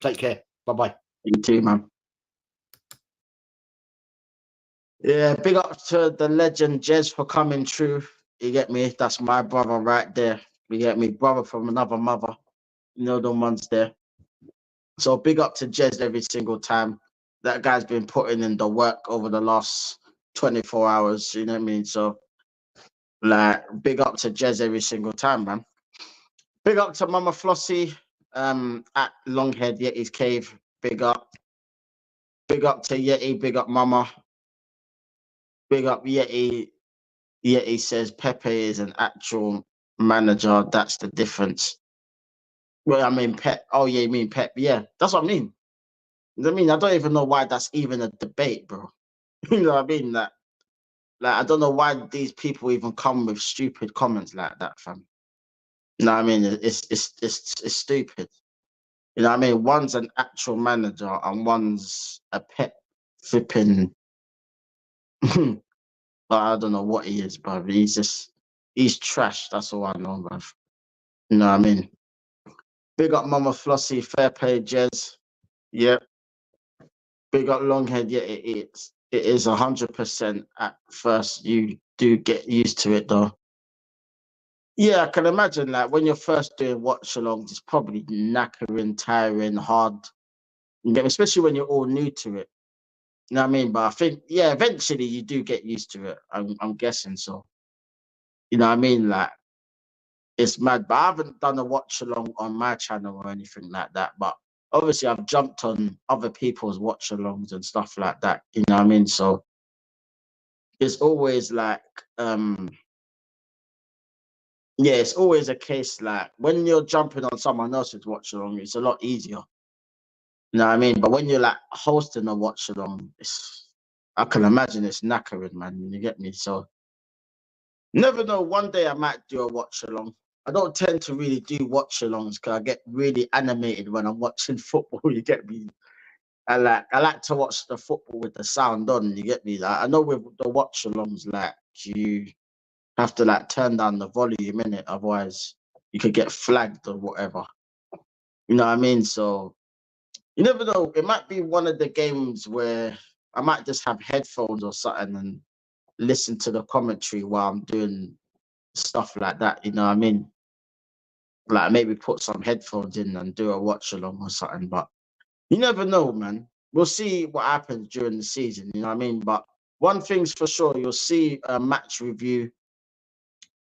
Take care. Bye-bye. You too, man. Yeah, big up to the legend Jez for coming through. You get me? That's my brother right there. You get me? Brother from another mother. You know the ones there. So big up to Jez every single time. That guy's been putting in the work over the last 24 hours. You know what I mean? So, like, big up to Jez every single time, man. Big up to Mama Flossie at Longhead Yeti's Cave. Big up. Big up to Yeti. Big up Mama. Big up Yeti. Yeti says Pepe is an actual manager. That's the difference. Well, I mean, Pep. Oh, yeah, you mean Pep. Yeah, that's what I mean. I mean, I don't even know why that's even a debate, bro. You know what I mean? Like, I don't know why these people even come with stupid comments like that, fam. You know what I mean? It's stupid. You know what I mean? One's an actual manager and one's a pet flipping. But I don't know what he is, bro. He's trash. That's all I know, bro. You know what I mean? Big up Mama Flossie, fair play, Jez. Yep. Big up Longhead. Yeah, it is 100%. At first, you do get used to it, though. Yeah, I can imagine. Like when you're first doing watch alongs, it's probably knackering, tiring, hard. Especially when you're all new to it. You know what I mean? But I think, yeah, eventually you do get used to it. I'm guessing so. You know what I mean? Like it's mad. But I haven't done a watch along on my channel or anything like that. But obviously, I've jumped on other people's watch alongs and stuff like that. You know what I mean? So it's always like, yeah, it's always a case like when you're jumping on someone else's watch along, it's a lot easier. You know what I mean? But when you're like hosting a watch along, I can imagine it's knackering, man. You get me? So never know. One day I might do a watch along. I don't tend to really do watch alongs because I get really animated when I'm watching football. You get me? I like to watch the football with the sound on. You get me? Like, I know with the watch alongs, like you have to like turn down the volume in it, otherwise you could get flagged or whatever. You know what I mean? So you never know. It might be one of the games where I might just have headphones or something and listen to the commentary while I'm doing stuff like that. You know what I mean? Like maybe put some headphones in and do a watch along or something. But you never know, man. We'll see what happens during the season. You know what I mean? But one thing's for sure, you'll see a match review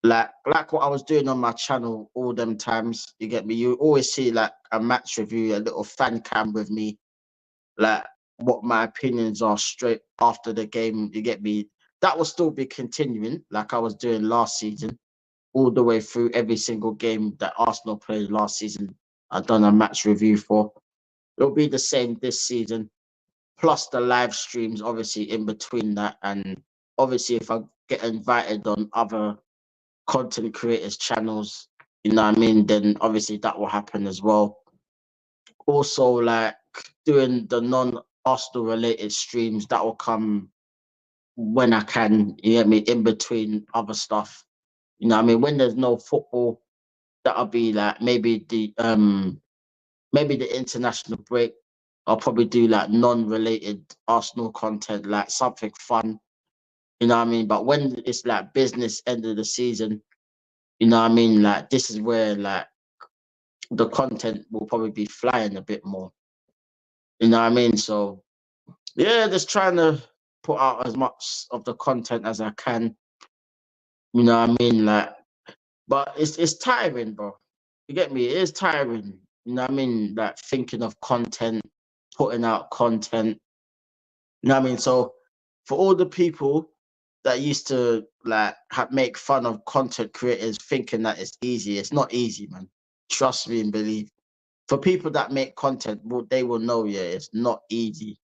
like what I was doing on my channel all them times. You get me? You always see like a match review, a little fan cam with me, like what my opinions are straight after the game. You get me? That will still be continuing, like I was doing last season, all the way through every single game that Arsenal played last season. I've done a match review for. It'll be the same this season, plus the live streams, obviously in between that, and obviously if I get invited on other content creators' channels, you know what I mean, then obviously that will happen as well. Also, like doing the non-Arsenal related streams, that will come when I can, you get me, in between other stuff. You know what I mean? When there's no football, that'll be like maybe the international break. I'll probably do like non-related Arsenal content, like something fun. You know what I mean? But when it's like business end of the season, you know what I mean? Like this is where like the content will probably be flying a bit more. You know what I mean? So yeah, just trying to put out as much of the content as I can. You know what I mean? Like, but it's tiring, bro. You get me? It is tiring. You know what I mean? Like thinking of content, putting out content. You know what I mean? So for all the people that used to like make fun of content creators thinking that it's easy, it's not easy, man. Trust me and believe. For people that make content, well, they will know, yeah, it's not easy.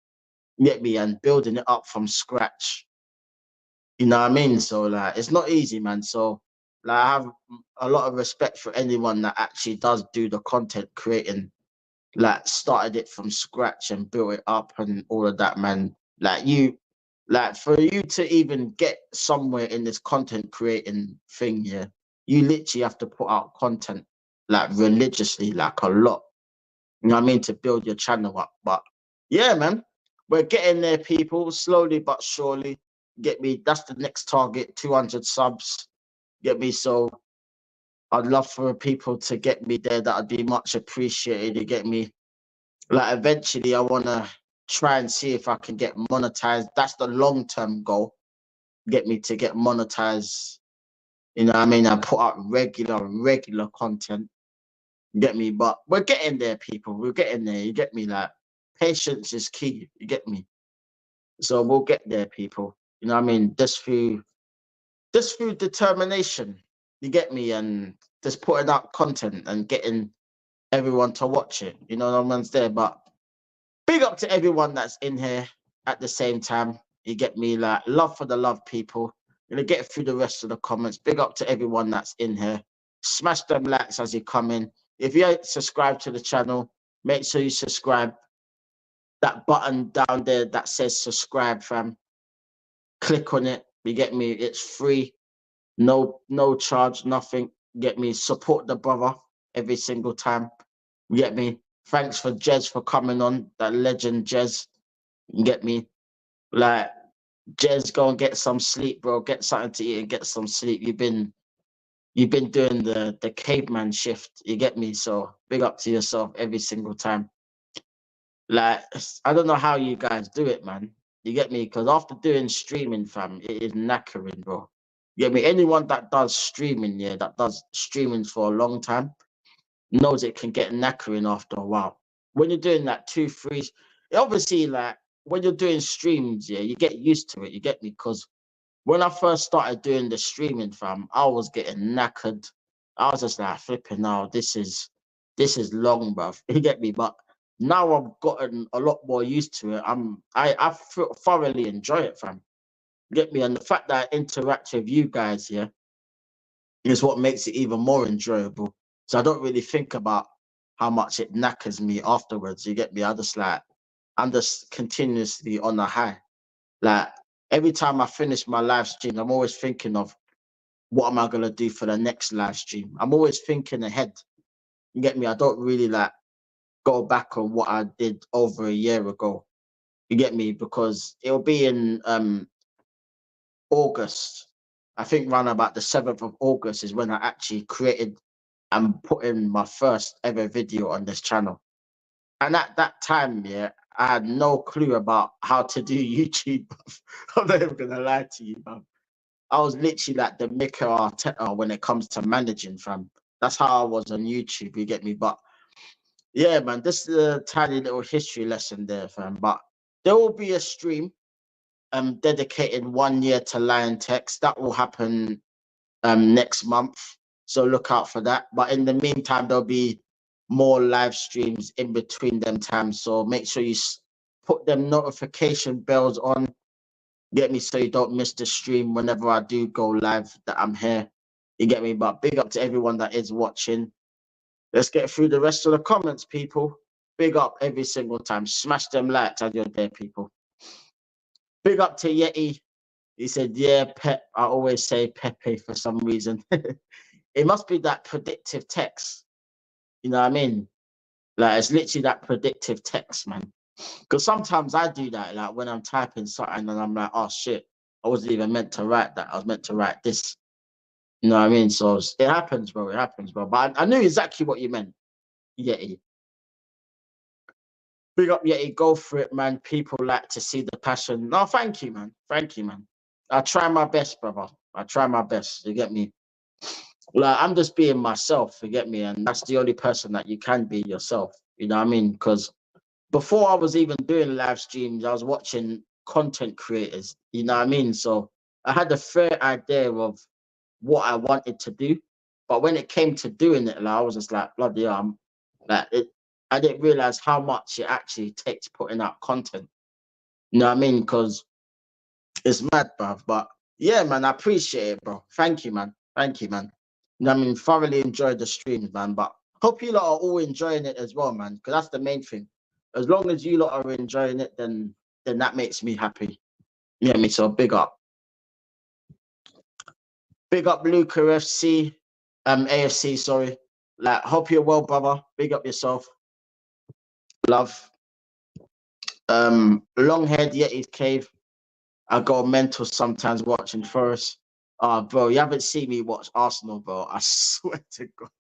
You get me? And building it up from scratch. You know what I mean? So like it's not easy, man. So like I have a lot of respect for anyone that actually does do the content creating, like started it from scratch and built it up and all of that, man. Like for you to even get somewhere in this content creating thing, yeah, you literally have to put out content like religiously, like a lot. You know what I mean? To build your channel up. But yeah, man, we're getting there, people, slowly but surely. Get me? That's the next target, 200 subs. Get me? So I'd love for people to get me there. That'd be much appreciated. You get me? Like eventually I want to try and see if I can get monetized. That's the long-term goal. Get me to get monetized. You know what I mean? I put out regular content. Get me? But we're getting there, people. We're getting there. You get me? Like patience is key. You get me? So we'll get there, people. You know what I mean? Just through determination. You get me? And just putting out content and getting everyone to watch it. You know, no one's there. But big up to everyone that's in here at the same time. You get me? Like love for the love, people. Gonna get through the rest of the comments. Big up to everyone that's in here. Smash them likes as you come in. If you ain't subscribed to the channel, make sure you subscribe. That button down there that says subscribe, fam. Click on it. You get me? It's free. No charge, nothing. Get me? Support the brother every single time. You get me? Thanks for Jez for coming on. That legend Jez. You get me? Like Jez, go and get some sleep, bro. Get something to eat and get some sleep. You've been doing the caveman shift. You get me? So big up to yourself every single time. Like I don't know how you guys do it, man. You get me? Because after doing streaming, fam, it is knackering, bro. You get me? Anyone that does streaming, yeah, that does streaming for a long time, knows it can get knackering after a while. When you're doing that 2, 3, obviously, like when you're doing streams, yeah, you get used to it. You get me? Because when I first started doing the streaming, fam, I was getting knackered. I was just like flipping now. This is long, bruv. You get me? But now I've gotten a lot more used to it. I thoroughly enjoy it, fam. You get me? And the fact that I interact with you guys here is what makes it even more enjoyable. So I don't really think about how much it knackers me afterwards. You get me? I'm just continuously on a high. Like every time I finish my live stream, I'm always thinking of what am I gonna do for the next live stream. I'm always thinking ahead. You get me? I don't really like go back on what I did over a year ago. You get me? Because it'll be in August. I think around about the 7th of August is when I actually created and put in my first ever video on this channel. And at that time, yeah, I had no clue about how to do YouTube. I'm not even gonna lie to you, man. I was literally like the Mikel Arteta when it comes to managing, fam. That's how I was on YouTube, you get me? But yeah, man, this is a tiny little history lesson there, fam. But there will be a stream dedicated 1 year to Liontekz. That will happen next month. So look out for that. But in the meantime, there'll be more live streams in between them times. So make sure you put them notification bells on. Get me? So you don't miss the stream whenever I do go live that I'm here. You get me? But big up to everyone that is watching. Let's get through the rest of the comments, people. Big up every single time. Smash them likes as you're there, people. Big up to Yeti. He said, yeah, Pep. I always say Pepe for some reason. It must be that predictive text. You know what I mean? Like, it's literally that predictive text, man. Because sometimes I do that, like when I'm typing something and I'm like, oh shit, I wasn't even meant to write that. I was meant to write this. You know what I mean? So it happens, bro. It happens, bro. But I knew exactly what you meant, Yeti. Big up, Yeti. Go for it, man. People like to see the passion. No, thank you, man. Thank you, man. I try my best, brother. I try my best. You get me? Like, I'm just being myself. You get me? And that's the only person that you can be yourself. You know what I mean? Because before I was even doing live streams, I was watching content creators. You know what I mean? So I had a fair idea of what I wanted to do. But when it came to doing it, like, I was just like, bloody hell, like it. I didn't realize how much it actually takes putting out content. You know what I mean? Because it's mad, bruv. But yeah, man, I appreciate it, bro. Thank you, man. Thank you, man. You know what I mean? Thoroughly enjoyed the streams, man. But hope you lot are all enjoying it as well, man. Because that's the main thing. As long as you lot are enjoying it, then that makes me happy. You know what I mean? So big up. Big up Luca FC, AFC, sorry. Like, hope you're well, brother. Big up yourself. Love. Longhead Yeti's Cave. I go mental sometimes watching Forest. Bro, you haven't seen me watch Arsenal, bro. I swear to God.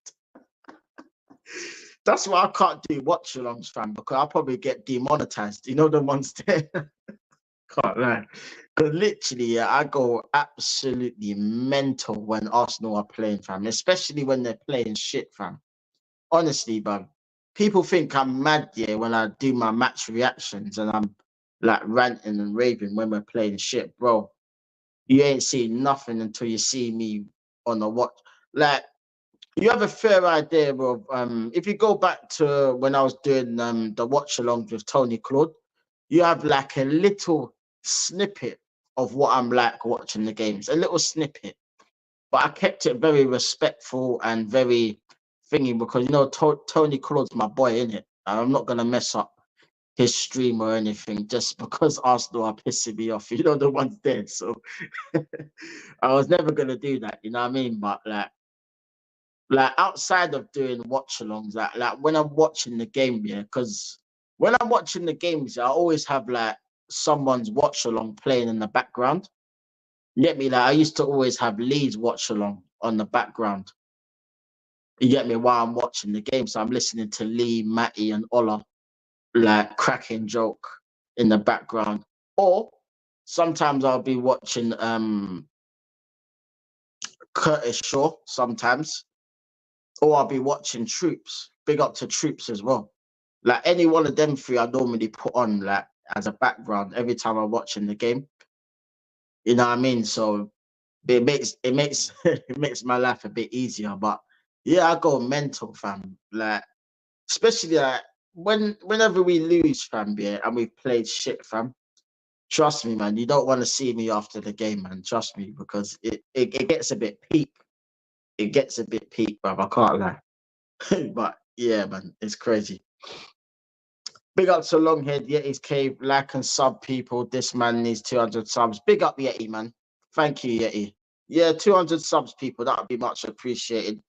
That's why I can't do watch alongs, fam, because I'll probably get demonetized. You know the ones there? Can't lie. Because literally, yeah, I go absolutely mental when Arsenal are playing, fam. Especially when they're playing shit, fam. Honestly, bro. People think I'm mad, yeah, when I do my match reactions and I'm like ranting and raving when we're playing shit, bro. You ain't seen nothing until you see me on the watch. Like, you have a fair idea of if you go back to when I was doing the watch alongs with Tony Claude, you have like a little snippet of what I'm like watching the games, a little snippet. But I kept it very respectful and very thingy because, you know, Tony Claude's my boy, innit? I'm not going to mess up his stream or anything just because Arsenal are pissing me off. You know, the one's dead. So I was never going to do that, you know what I mean? But like outside of doing watch alongs, like when I'm watching the game, yeah, because when I'm watching the games, I always have like someone's watch along playing in the background. You get me? Like, I used to always have Lee's watch along on the background. You get me? While I'm watching the game, so I'm listening to Lee, Matty, and Ola like cracking joke in the background. Or sometimes I'll be watching Curtis Shaw sometimes, or I'll be watching Troops. Big up to Troops as well. Like, any one of them three, I normally put on like as a background every time I'm watching the game. You know what I mean? So it makes it makes my life a bit easier. But yeah, I go mental, fam. Like, especially like whenever we lose, fam, yeah, and we've played shit, fam. Trust me, man. You don't want to see me after the game, man. Trust me, because it gets a bit peak. It gets a bit peak, bruv. I can't lie. But yeah, man, it's crazy. Big up to Longhead, Yeti's Cave, like and sub people. This man needs 200 subs. Big up, Yeti, man. Thank you, Yeti. Yeah, 200 subs, people. That would be much appreciated.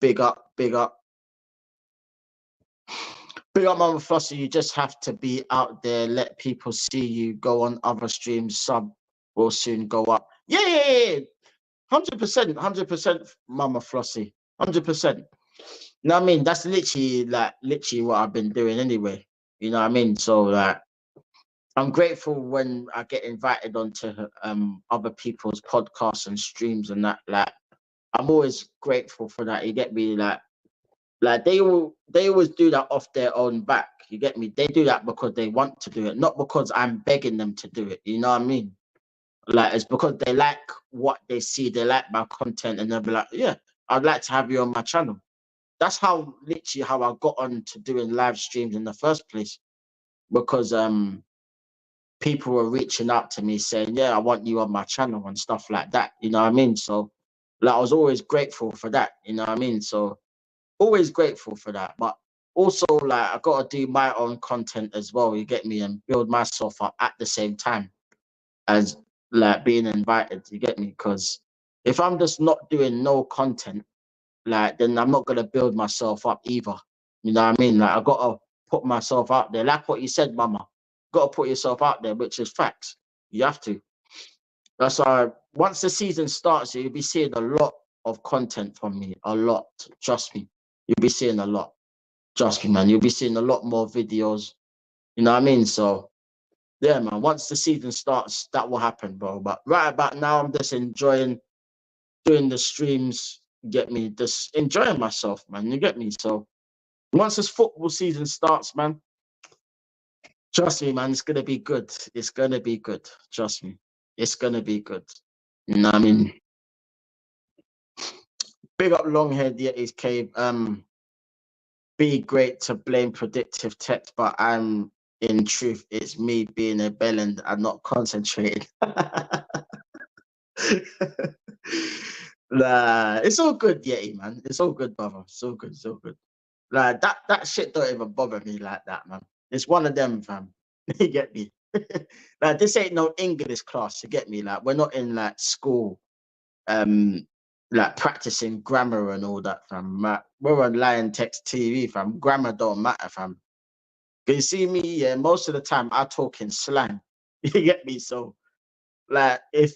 Big up, big up. Big up, Mama Flossie. You just have to be out there. Let people see you. Go on other streams. Sub will soon go up. Yeah. 100%, 100%, Mama Flossie. 100%. You know what I mean? That's literally what I've been doing anyway. You know what I mean? So like, I'm grateful when I get invited onto other people's podcasts and streams and that. Like, I'm always grateful for that. You get me? Like they always do that off their own back. You get me? They do that because they want to do it, not because I'm begging them to do it. You know what I mean? Like, it's because they like what they see, they like my content, and they'll be like, yeah, I'd like to have you on my channel. That's how literally how I got on to doing live streams in the first place. Because people were reaching out to me saying, yeah, I want you on my channel and stuff like that. You know what I mean? So like, I was always grateful for that. You know what I mean? So always grateful for that. But also, like, I got to do my own content as well. You get me? And build myself up at the same time as like being invited. You get me? Because if I'm just not doing no content, like then I'm not gonna build myself up either. You know what I mean? Like I gotta put myself out there. Like what you said, Mama. Gotta put yourself out there, which is facts. You have to. That's why once the season starts, you'll be seeing a lot of content from me. A lot. Trust me. You'll be seeing a lot. Trust me, man. You'll be seeing a lot more videos. You know what I mean? So yeah, man. Once the season starts, that will happen, bro. But right about now, I'm just enjoying doing the streams. Get me? Just enjoying myself, man. You get me? So once this football season starts, man, trust me, man, it's gonna be good. It's gonna be good. Trust me. It's gonna be good. You know what I mean? Big up Longhead, yeah, he's cave. Be great to blame predictive text, but I'm in truth, it's me being a bellend and not concentrating. Nah, it's all good, Yeti, man. It's all good, brother. It's all good, it's all good. Like that shit don't even bother me like that, man. It's one of them, fam. You get me? Like this ain't no English class, you get me? Like we're not in like school, um, like practicing grammar and all that, fam. We're on Liontekz TV, fam. Grammar don't matter, fam. Can you see me? Yeah, most of the time I talk in slang. You get me? So like if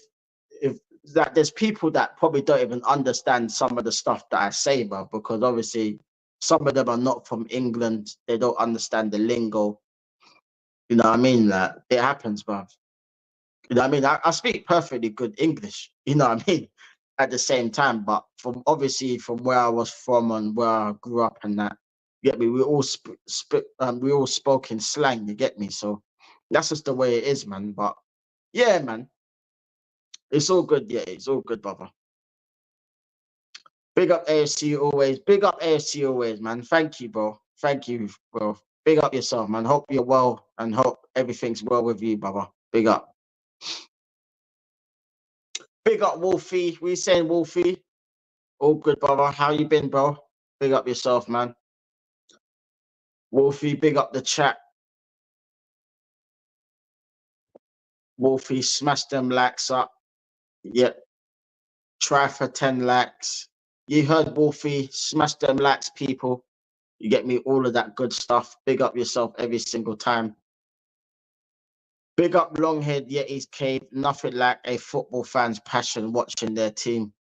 that there's people that probably don't even understand some of the stuff that I say, bro, because obviously some of them are not from England. They don't understand the lingo. You know what I mean? Like it happens, bro. You know what I mean? I speak perfectly good English, you know what I mean? At the same time, but from obviously from where I was from and where I grew up and that, you get me? We all spoke in slang, you get me? So that's just the way it is, man. But yeah, man, it's all good, yeah, it's all good, brother. Big up AFC always. Big up AFC always, man. Thank you, bro. Thank you, bro. Big up yourself, man. Hope you're well and hope everything's well with you, brother. Big up. Big up, Wolfie. We saying, Wolfie? All good, brother. How you been, bro? Big up yourself, man. Wolfie, big up the chat. Wolfie, smash them likes up. Yep. Try for 10 likes. You heard Wolfie. Smash them likes, people. You get me? All of that good stuff. Big up yourself every single time. Big up Longhead Yeti's Cave. Nothing like a football fan's passion watching their team.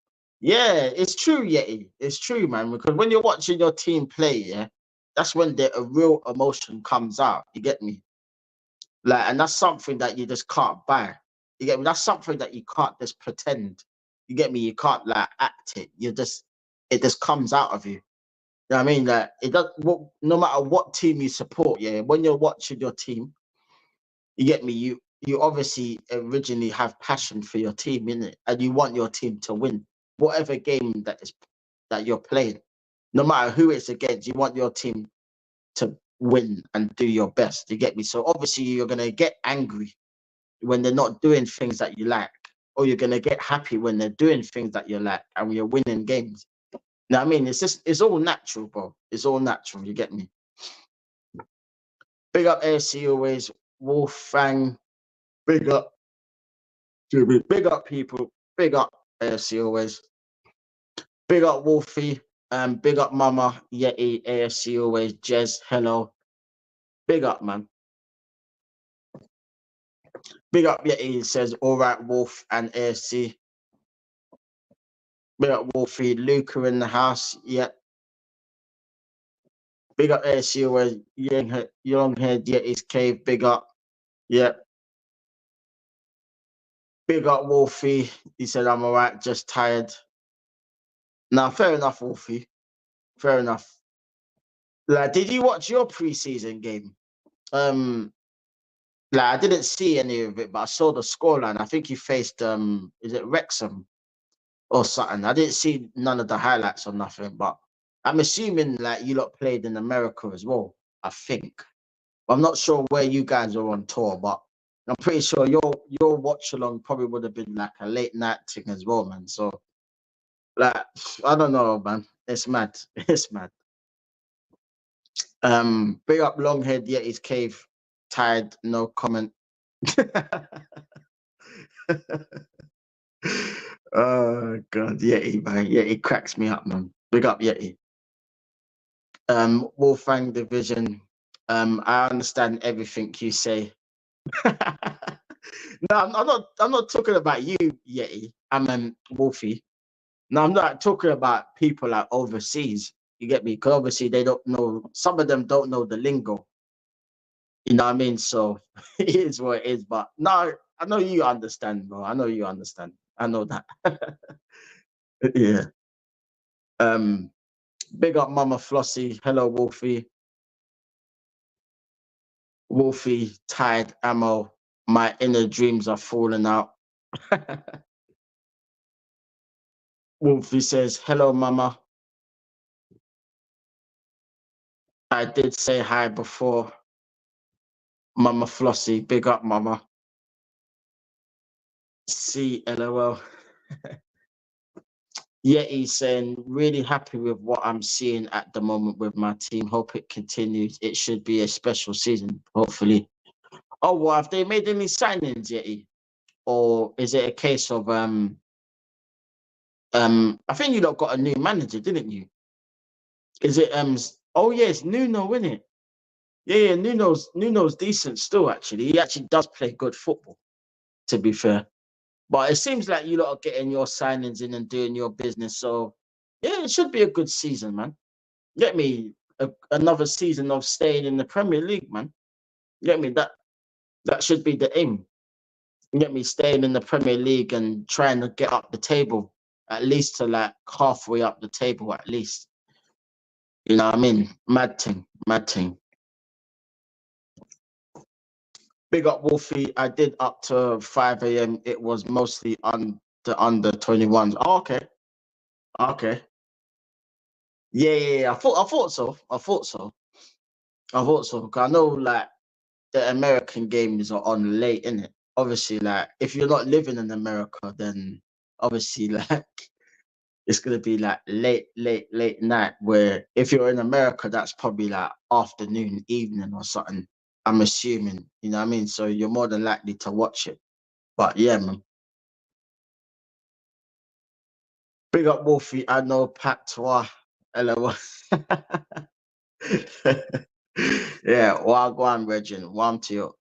Yeah, it's true, Yeti. It's true, man. Because when you're watching your team play, yeah, that's when the a real emotion comes out. You get me? Like, and that's something that you just can't buy. You get me? That's something that you can't just pretend. You get me? You can't like act it. You just it just comes out of you. You know what I mean? Like it does. No matter what team you support, yeah. When you're watching your team, you get me? You obviously originally have passion for your team, innit? And you want your team to win whatever game that you're playing. No matter who it's against, you want your team to win and do your best. You get me? So obviously you're gonna get angry when they're not doing things that you like, or you're gonna get happy when they're doing things that you like and you're winning games. You know what I mean? It's all natural, bro. It's all natural. You get me? Big up AFC always. Wolfang. Big up. Big up people. Big up AFC always. Big up Wolfie. Big up Mama. Yeti. AFC always. Jez. Hello. Big up, man. Big up Yeti. Says all right, Wolf and AFC. Big up Wolfie. Luca in the house. Yep. Big up AFC always. Young head. Yeti's cave. Big up. Yep. Big up Wolfie. He said I'm all right. Just tired. Now, fair enough, Wolfie. Fair enough. Like, did you watch your preseason game? Like I didn't see any of it, but I saw the scoreline. I think he faced is it Wrexham or something? I didn't see none of the highlights or nothing, but I'm assuming like you lot played in America as well. I think. I'm not sure where you guys are on tour, but I'm pretty sure your watch along probably would have been like a late night thing as well, man. So like I don't know, man. It's mad. It's mad. Big up Longhead, Yeti's cave. Tired, no comment. Oh God, Yeti, man. Yeti cracks me up, man. Big up Yeti. Wolfgang Division. I understand everything you say. No, I'm not talking about you, Yeti. Wolfie. No, I'm not talking about people like overseas. You get me? Because obviously they don't know. Some of them don't know the lingo. You know what I mean? So it is what it is. But no, I know you understand, bro. I know you understand. I know that. Yeah. Um, Big up Mama Flossie. Hello, Wolfie. Wolfie, tired ammo. My inner dreams are falling out. Wolfie says, hello, Mama. I did say hi before. Mama Flossie, big up, Mama. See, LOL. Yeah, he's saying, really happy with what I'm seeing at the moment with my team. Hope it continues. It should be a special season, hopefully. Oh, well, have they made any signings, Yeti? Or is it a case of I think you lot got a new manager, didn't you? Is it oh yes, Nuno, isn't it? Yeah, Nuno's decent still, actually. He actually does play good football, to be fair. But it seems like you lot are getting your signings in and doing your business. So yeah, it should be a good season, man. Get me another season of staying in the Premier League, man. Get me that should be the aim. Get me staying in the Premier League and trying to get up the table, at least to like halfway up the table, at least. You know what I mean? Mad thing, mad thing. Big up Wolfie. I did up to 5 a.m. It was mostly on the under 21s. Oh, okay. Okay. Yeah. I thought so. I thought so. I thought so. 'Cause I know like the American games are on late, innit? Obviously, like if you're not living in America, then obviously like it's gonna be like late night. Where if you're in America, that's probably like afternoon, evening or something. I'm assuming, you know what I mean? So you're more than likely to watch it. But yeah, man. Big up Wolfie, I know Patois. LOL. Yeah, Wagwan Regin, one to you.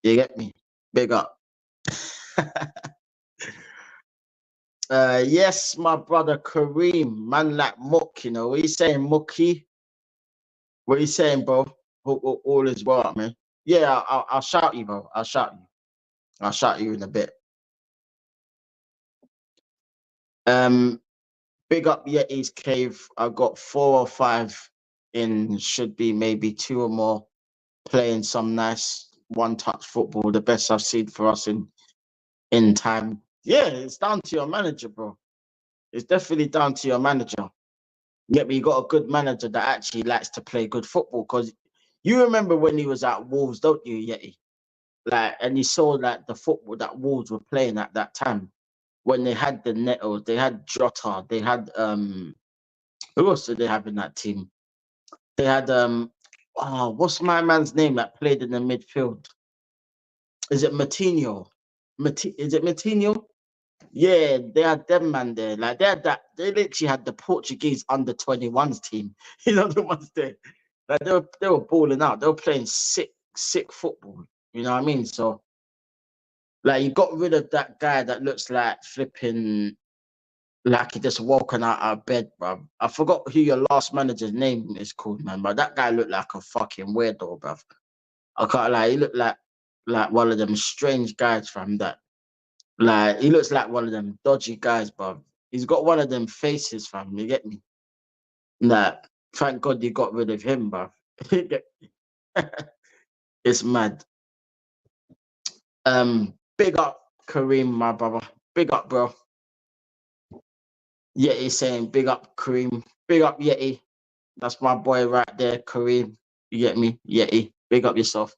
You get me? Big up. Yes, my brother Kareem, man like Mook, you know. What you saying, Mookie? What you saying, bro? All is well, man. Yeah, I'll shout you, bro. I'll shout you. I'll shout you in a bit. Um, Big up Yeti's Cave. I've got 4 or 5 in, should be maybe 2 or more, playing some nice one-touch football, the best I've seen for us in time. Yeah, it's down to your manager, bro. It's definitely down to your manager. Yeah, but you got a good manager that actually likes to play good football. Because you remember when he was at Wolves, don't you, Yeti? Like, and you saw like the football that Wolves were playing at that time when they had the Netos, they had Jota, they had who else did they have in that team? They had what's my man's name that played in the midfield? Is it Matinho? Is it Matinho? Yeah, they had them man there. Like they had that. They literally had the Portuguese under 21s team. You know the ones there. Like they were balling out. They were playing sick football. You know what I mean? So like you got rid of that guy that looks like flipping like he just woken out of bed, bro. I forgot who your last manager's name is called, man. But that guy looked like a fucking weirdo, bro. I can't lie. He looked like one of them strange guys from that. Like he looks like one of them dodgy guys, bro. He's got one of them faces, fam. You get me? Nah, thank God you got rid of him, bro. It's mad. Big up Kareem, my brother. Big up, bro. Yeti saying big up Kareem. Big up Yeti. That's my boy right there, Kareem. You get me? Yeti. Big up yourself.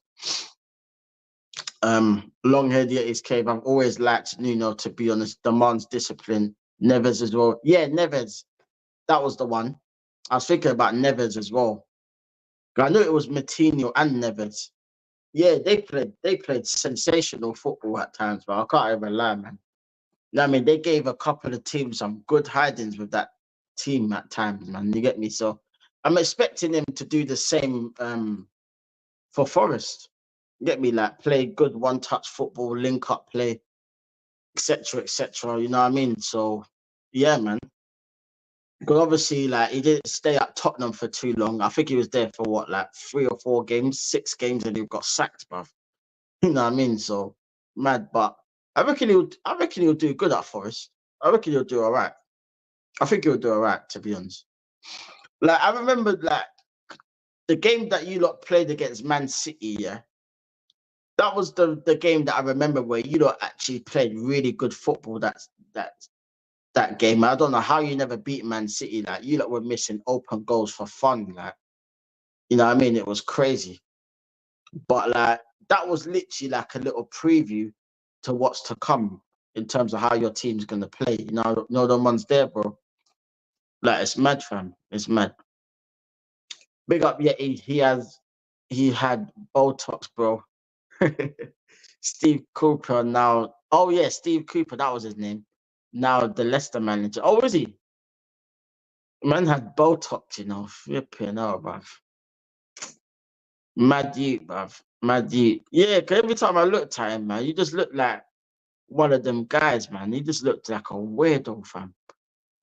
Longhead Yeti's cave. I've always liked Nuno, to be honest. Demands discipline. Neves as well. Yeah, Neves. That was the one. I was thinking about Neves as well. I knew it was Matinho and Neves. Yeah, they played sensational football at times, but I can't even lie, man. You know what I mean, they gave a couple of teams some good hidings with that team at times, man. You get me? So I'm expecting him to do the same for Forest. You get me? Like play good one-touch football, link up play, etc., etc. You know what I mean? So yeah, man. Because obviously, like he didn't stay at Tottenham for too long. I think he was there for what, like 3 or 4 games, 6 games, and he got sacked, bruv. You know what I mean? So mad, but I reckon he'll do good at Forest. I reckon he'll do all right. I think he'll do all right, to be honest. Like I remember, like the game that you lot played against Man City. Yeah, that was the game that I remember where you lot actually played really good football. That game. I don't know how you never beat Man City. Like you lot were missing open goals for fun. Like you know what I mean? It was crazy. But like that was literally like a little preview to what's to come in terms of how your team's gonna play. You know the ones there, bro. Like it's mad, fam. It's mad. Big up, yeah. He had Botox, bro. Steve Cooper now. Oh yeah, Steve Cooper. That was his name. Now the Leicester manager. Oh, is he? Man had Botox, flipping out, bruv. Mad you, bruv. Mad you. Yeah, 'cause every time I looked at him, man, you just looked like one of them guys, man. He just looked like a weirdo, fam.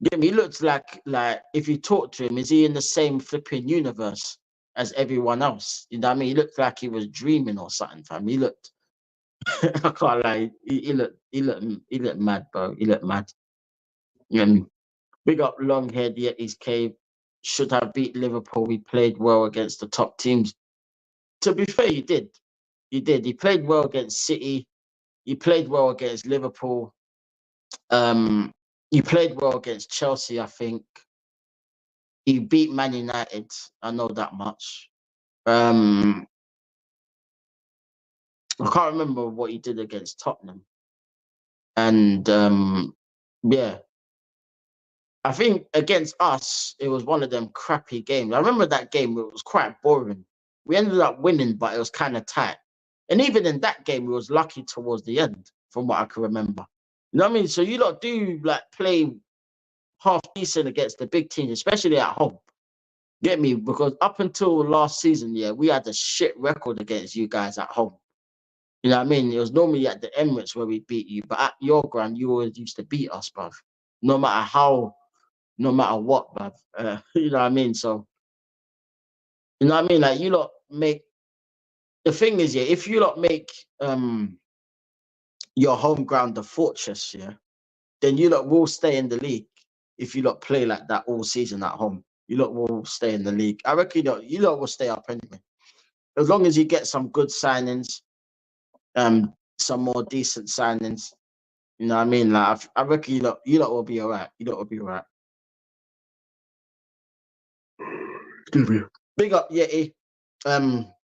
Yeah, he looked like if you talk to him, is he in the same flipping universe as everyone else? You know what I mean? He looked like he was dreaming or something, fam. He looked I can't lie, he looked mad, bro. He looked mad. Big up Longhead, yet his cave should have beat Liverpool. We played well against the top teams. To be fair, he did. He did. He played well against City. He played well against Liverpool. Um, he played well against Chelsea, I think. He beat Man United. I know that much. Um, I can't remember what he did against Tottenham. And yeah, I think against us, it was one of them crappy games. I remember that game, it was quite boring. We ended up winning, but it was kind of tight. And even in that game, we was lucky towards the end, from what I can remember. You know what I mean? So you lot do like play half decent against the big teams, especially at home. Get me? Because up until last season, yeah, we had a shit record against you guys at home. You know what I mean? It was normally at the Emirates where we beat you, but at your ground, you always used to beat us, bruv. No matter how, no matter what, bruv. You know what I mean? So, you know what I mean? Like, you lot make, the thing is, yeah, if you lot make your home ground the fortress, yeah, then you lot will stay in the league if you lot play like that all season at home. You lot will stay in the league. I reckon you lot will stay up anyway. As long as you get some good signings, some more decent signings. You know what I mean? Like I reckon you lot will be all right. You lot will be all right. Excuse me. Big up Yeti.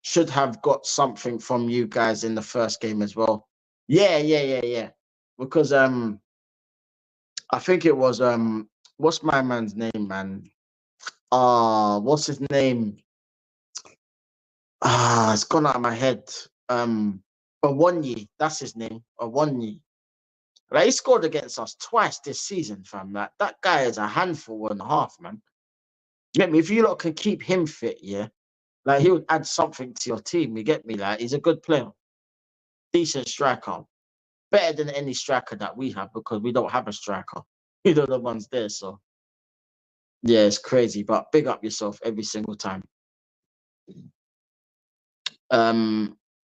Should have got something from you guys in the first game as well. Yeah, yeah, yeah, yeah. Because I think it was what's my man's name, man? What's his name? It's gone out of my head. Awonyi, that's his name. Awonyi. Like he scored against us twice this season, fam. Like that guy is a handful and a half, man. You get me? If you lot can keep him fit, yeah, like he would add something to your team. You get me? Like he's a good player, decent striker, better than any striker that we have because we don't have a striker. You know the ones there, so yeah, it's crazy. But big up yourself every single time.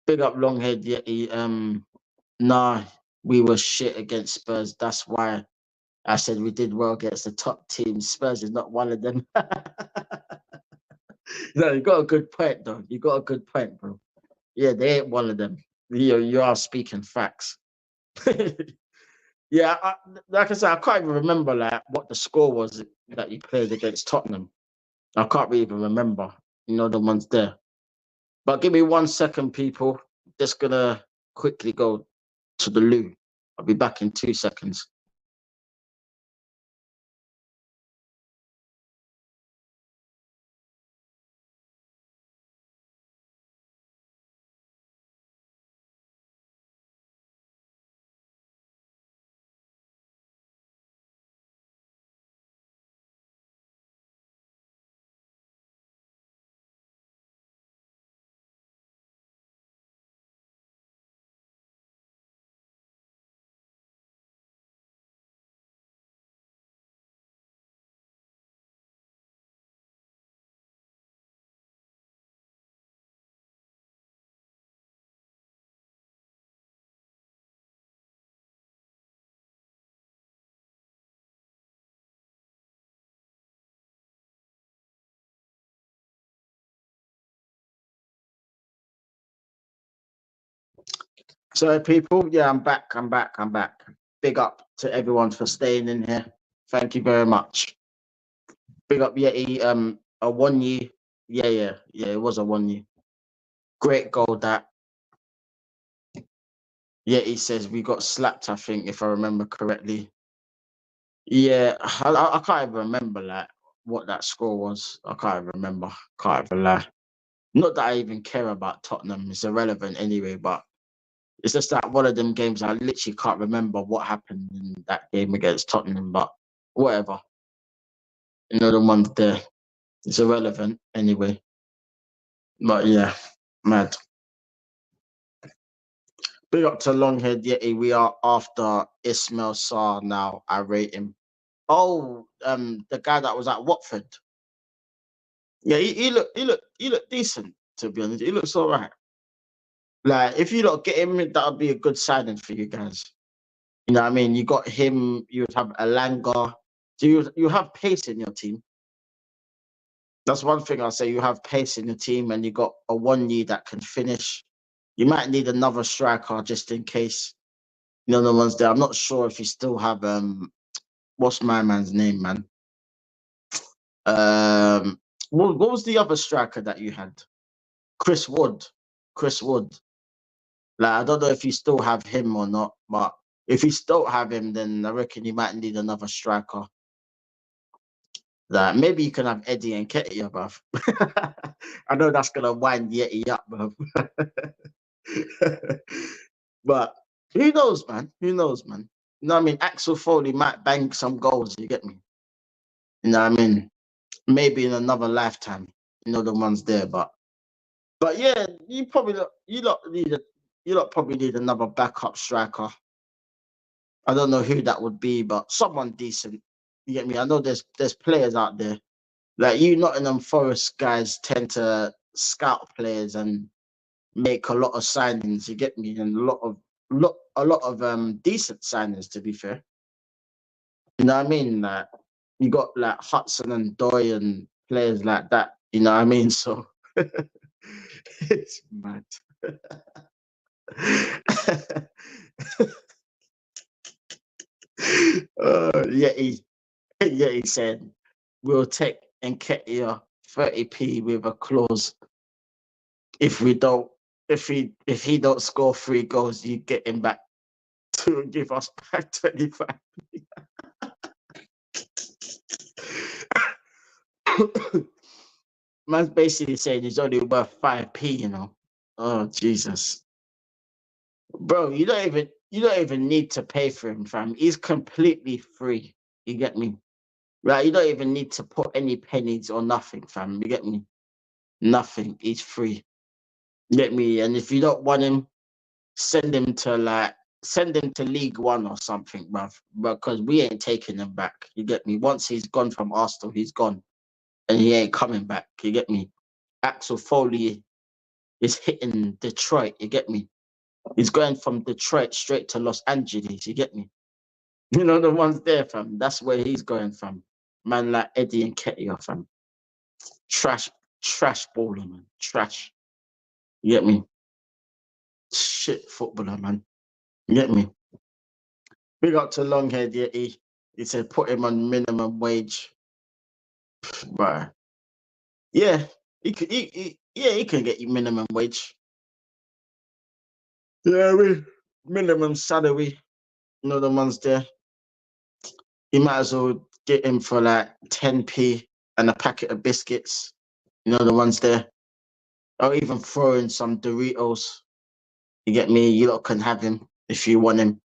Big up Longhead, yeah. Nah, we were shit against Spurs. That's why I said we did well against the top teams. Spurs is not one of them. No, you got a good point, though. You got a good point, bro. Yeah, they ain't one of them. You are speaking facts. Yeah, like I said, I can't even remember like what the score was that you played against Tottenham. I can't really even remember. You know the ones there. But give me 1 second, people. Just gonna quickly go to the loo. I'll be back in 2 seconds. So people, yeah, I'm back. I'm back. I'm back. Big up to everyone for staying in here. Thank you very much. Big up Yeti. A 1 year. Yeah. It was a 1 year. Great goal that. Yeti says we got slapped. I think if I remember correctly. Yeah, I can't even remember like what that score was. I can't even remember. Can't even lie. Not that I even care about Tottenham. It's irrelevant anyway. But it's just that one of them games I literally can't remember what happened in that game against Tottenham. But whatever. The ones there. It's irrelevant anyway. But yeah, mad. Big up to Longhead Yeti. We are after Ismail Sarr now. I rate him. Oh, the guy that was at Watford. Yeah, he looked decent, to be honest. He looks all right. Like, if you don't get him, that would be a good signing for you guys. You know what I mean? You got him, you would have Alanga. So you have pace in your team. That's one thing I'll say. You have pace in your team, and you got a 1 year that can finish. You might need another striker just in case. The ones there. I'm not sure if you still have what's my man's name, man? What was the other striker that you had? Chris Wood. Chris Wood. Like, I don't know if you still have him or not, but if you still have him, then I reckon you might need another striker. Like, maybe you can have Eddie and Ketia, bruv. I know that's gonna wind Yeti up, bruv. But who knows, man? Who knows, man? You know what I mean? Axel Foley might bang some goals, you get me? You know what I mean? Maybe in another lifetime, the ones there, but yeah, you lot probably need another backup striker. I don't know who that would be, but someone decent. You get me? I know there's players out there. Like, you Nottingham Forest guys tend to scout players and make a lot of signings, you get me? And a lot of decent signings, to be fair. You know what I mean? Like, you got like Hudson and Doy and players like that, you know what I mean? So it's mad. Yeti said, we'll take Nketiah 30p with a clause. If he don't score 3 goals, you get him back to give us back 25. Man's basically saying he's only worth 5p. Oh Jesus. Bro, you don't even need to pay for him, fam. He's completely free. You get me? Right, you don't even need to put any pennies or nothing, fam. You get me? Nothing. He's free. You get me? And if you don't want him, send him to League One or something, bruv. Because we ain't taking him back. You get me? Once he's gone from Arsenal, he's gone. And he ain't coming back. You get me? Axel Foley is hitting Detroit. You get me? He's going from Detroit straight to Los Angeles. You get me? The ones there, fam. That's where he's going from. Man like Eddie and Ketia, fam. Trash baller, man. Trash. You get me? Shit footballer, man. You get me? Big up to Longhead, yeah. He said put him on minimum wage. Right. Yeah, he can get you minimum wage. Yeah, minimum salary. The ones there. You might as well get him for like 10p and a packet of biscuits. The ones there. Or even throw in some Doritos. You get me? You lot can have him if you want him.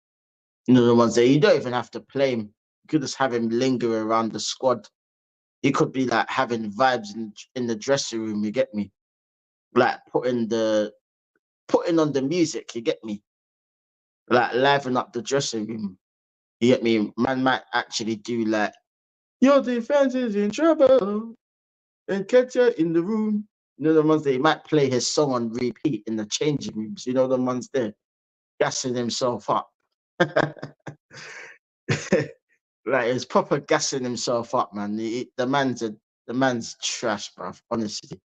The ones there. You don't even have to play him. You could just have him linger around the squad. He could be like having vibes in the dressing room. You get me? Like putting on the music. You get me? Like liven up the dressing room. You get me? Man might actually do like, your defense is in trouble and catch you in the room. The ones that he might play his song on repeat in the changing rooms. The ones there gassing himself up. Like, it's proper gassing himself up, man. The man's trash, bruv. Honestly,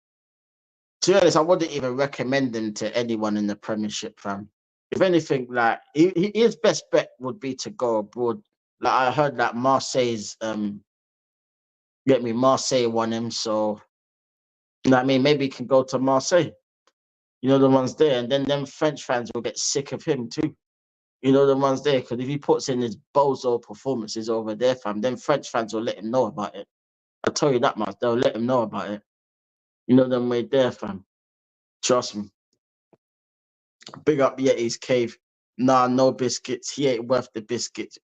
to be honest, I wouldn't even recommend him to anyone in the Premiership, fam. If anything, like his best bet would be to go abroad. Like I heard that Marseille's get me Marseille won him, so you know what I mean. Maybe he can go to Marseille. You know the ones there, and then them French fans will get sick of him too. You know the ones there, because if he puts in his bozo performances over there, fam, then French fans will let him know about it. I'll tell you that much. They'll let him know about it. You know them way there, fam. Trust me. Big up Yeti's cave. Nah, no biscuits. He ain't worth the biscuits.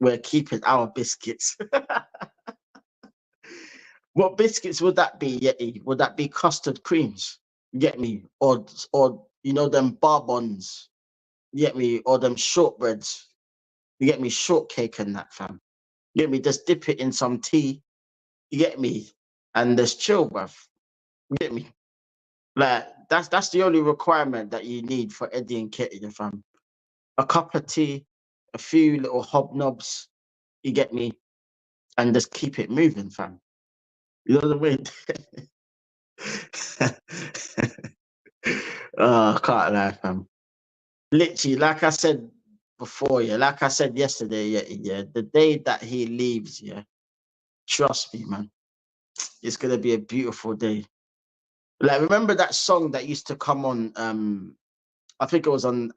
We're keeping our biscuits. What biscuits would that be, Yeti? Would that be custard creams? You get me? Or you know them barbons? You get me? Or them shortbreads? You get me? Shortcake and that, fam. You get me? Just dip it in some tea. You get me? And just chill, bruv. You get me? Like that's the only requirement that you need for Eddie and Kitty, fam. A cup of tea, a few little hobnobs. You get me? And just keep it moving, fam. You know the way. Oh, I can't lie, fam. Literally, like I said before, yeah, like I said yesterday, yeah, the day that he leaves, yeah, trust me, man, it's gonna be a beautiful day. Like, remember that song that used to come on? I think it was on.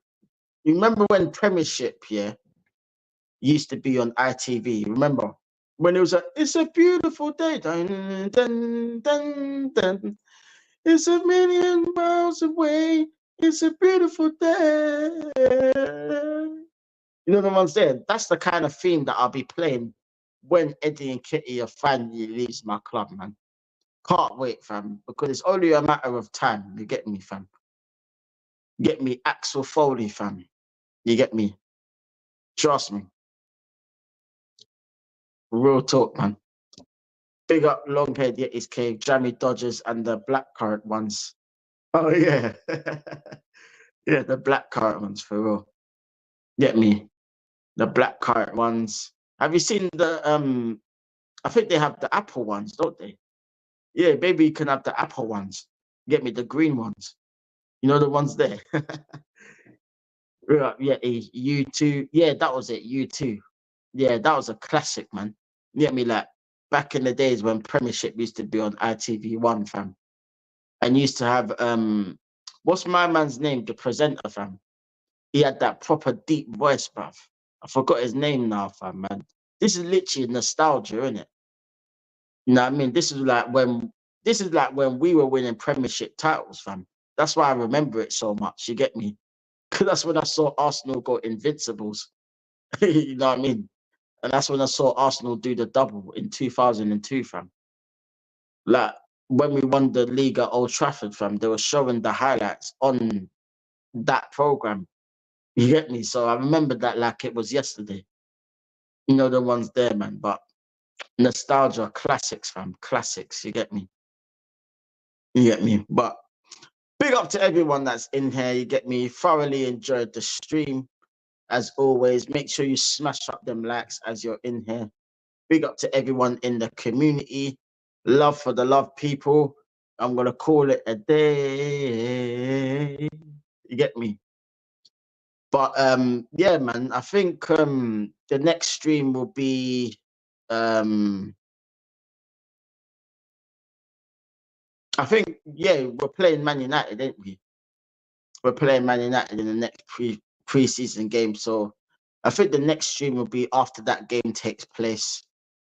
You remember when Premiership, yeah, used to be on ITV? Remember when it was "It's a beautiful day," dun, dun, dun, dun. It's a million miles away. It's a beautiful day. You know the ones there? That's the kind of theme that I'll be playing when Eddie and Kitty are finally leaves my club, man. Can't wait, fam, because it's only a matter of time. You get me, fam? Get me Axel Foley, fam. You get me? Trust me. Real talk, man. Big up Longhead, Yeti's Cave, Jammy Dodgers, and the Blackcurrant ones. Oh, yeah. Yeah, the Blackcurrant ones, for real. Get me? The Blackcurrant ones. Have you seen the, I think they have the Apple ones, don't they? Yeah, maybe you can have the Apple ones. Get me the green ones. You know the ones there. Yeah, yeah, U2. Yeah, that was it. U2. Yeah, that was a classic, man. You get me? Like back in the days when Premiership used to be on ITV1, fam, and used to have what's my man's name? The presenter, fam. He had that proper deep voice, bruv. I forgot his name now, fam, man. This is literally nostalgia, isn't it? You know what I mean? This is like when we were winning Premiership titles, fam. That's why I remember it so much. You get me? Because that's when I saw Arsenal go invincibles. You know what I mean? And that's when I saw Arsenal do the double in 2002, fam. Like when we won the league at Old Trafford, fam, they were showing the highlights on that program. You get me? So I remember that like it was yesterday. You know the ones there, man. But nostalgia, classics, fam, classics. You get me? You get me? But big up to everyone that's in here. You get me? Thoroughly enjoyed the stream. As always, make sure you smash up them likes as you're in here. Big up to everyone in the community. Love for the love people. I'm gonna call it a day. You get me? But yeah, man, I think the next stream will be I think yeah, we're playing Man United, ain't we? We're playing Man United in the next pre-season game. So I think the next stream will be after that game takes place.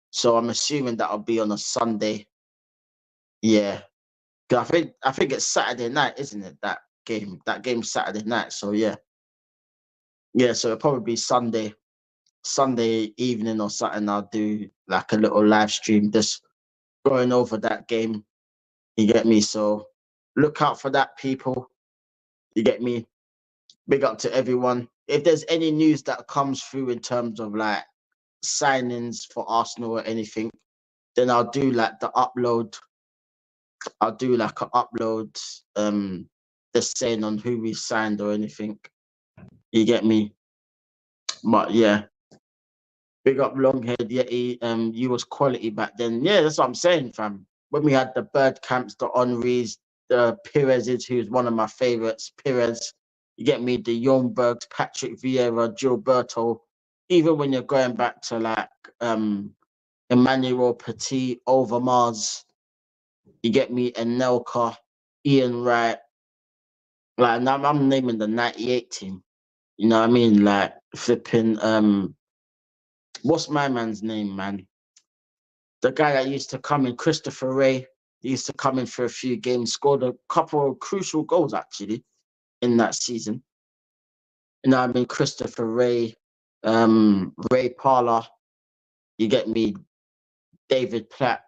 So I'm assuming that'll be on a Sunday. Yeah. 'Cause I think it's Saturday night, isn't it? That game. That game's Saturday night. So yeah. Yeah, so it'll probably be Sunday evening or something. I'll do like a little live stream just going over that game. You get me? So look out for that, people. You get me? Big up to everyone. If there's any news that comes through in terms of like signings for Arsenal or anything, then I'll do like the upload. I'll do like an upload, just saying on who we signed or anything. You get me? But yeah, big up Longhead Yeti. You was quality back then. Yeah, that's what I'm saying, fam. When we had the Bird Camps, the Henrys, the Perez's, who's one of my favorites, Perez. You get me? The Youngbergs, Patrick Vieira, Gilberto. Even when you're going back to like Emmanuel Petit, Overmars, you get me? Anelka, Ian Wright. Like now I'm naming the 98 team. You know what I mean? Like flipping what's my man's name, man? The guy that used to come in, Christopher Ray, he used to come in for a few games, scored a couple of crucial goals actually in that season. You know what I mean? Christopher Ray, Ray Parler, you get me, David Platt,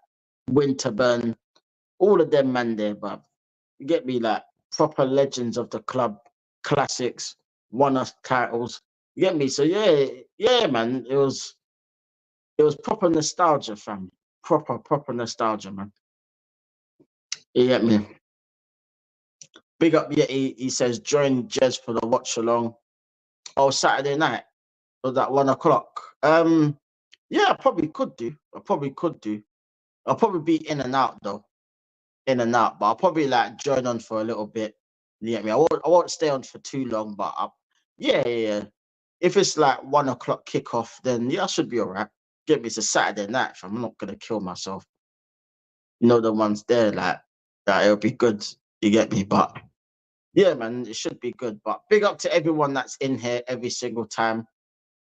Winterburn, all of them man there, but you get me, like proper legends of the club, classics, won us titles. You get me? So yeah, man. It was proper nostalgia, fam. Proper nostalgia, man. You get me? Big up, yeah. He says join Jez for the watch along. Oh, Saturday night was that 1 o'clock? Yeah, I probably could do. I'll probably be in and out though, in and out. But I'll probably like join on for a little bit. You get me? I won't stay on for too long. But yeah. If it's like 1 o'clock kickoff, then yeah, I should be alright. Get me? It's a Saturday night. I'm not gonna kill myself. You know the ones there, like that. It'll be good. You get me? But yeah, man, it should be good. But big up to everyone that's in here every single time.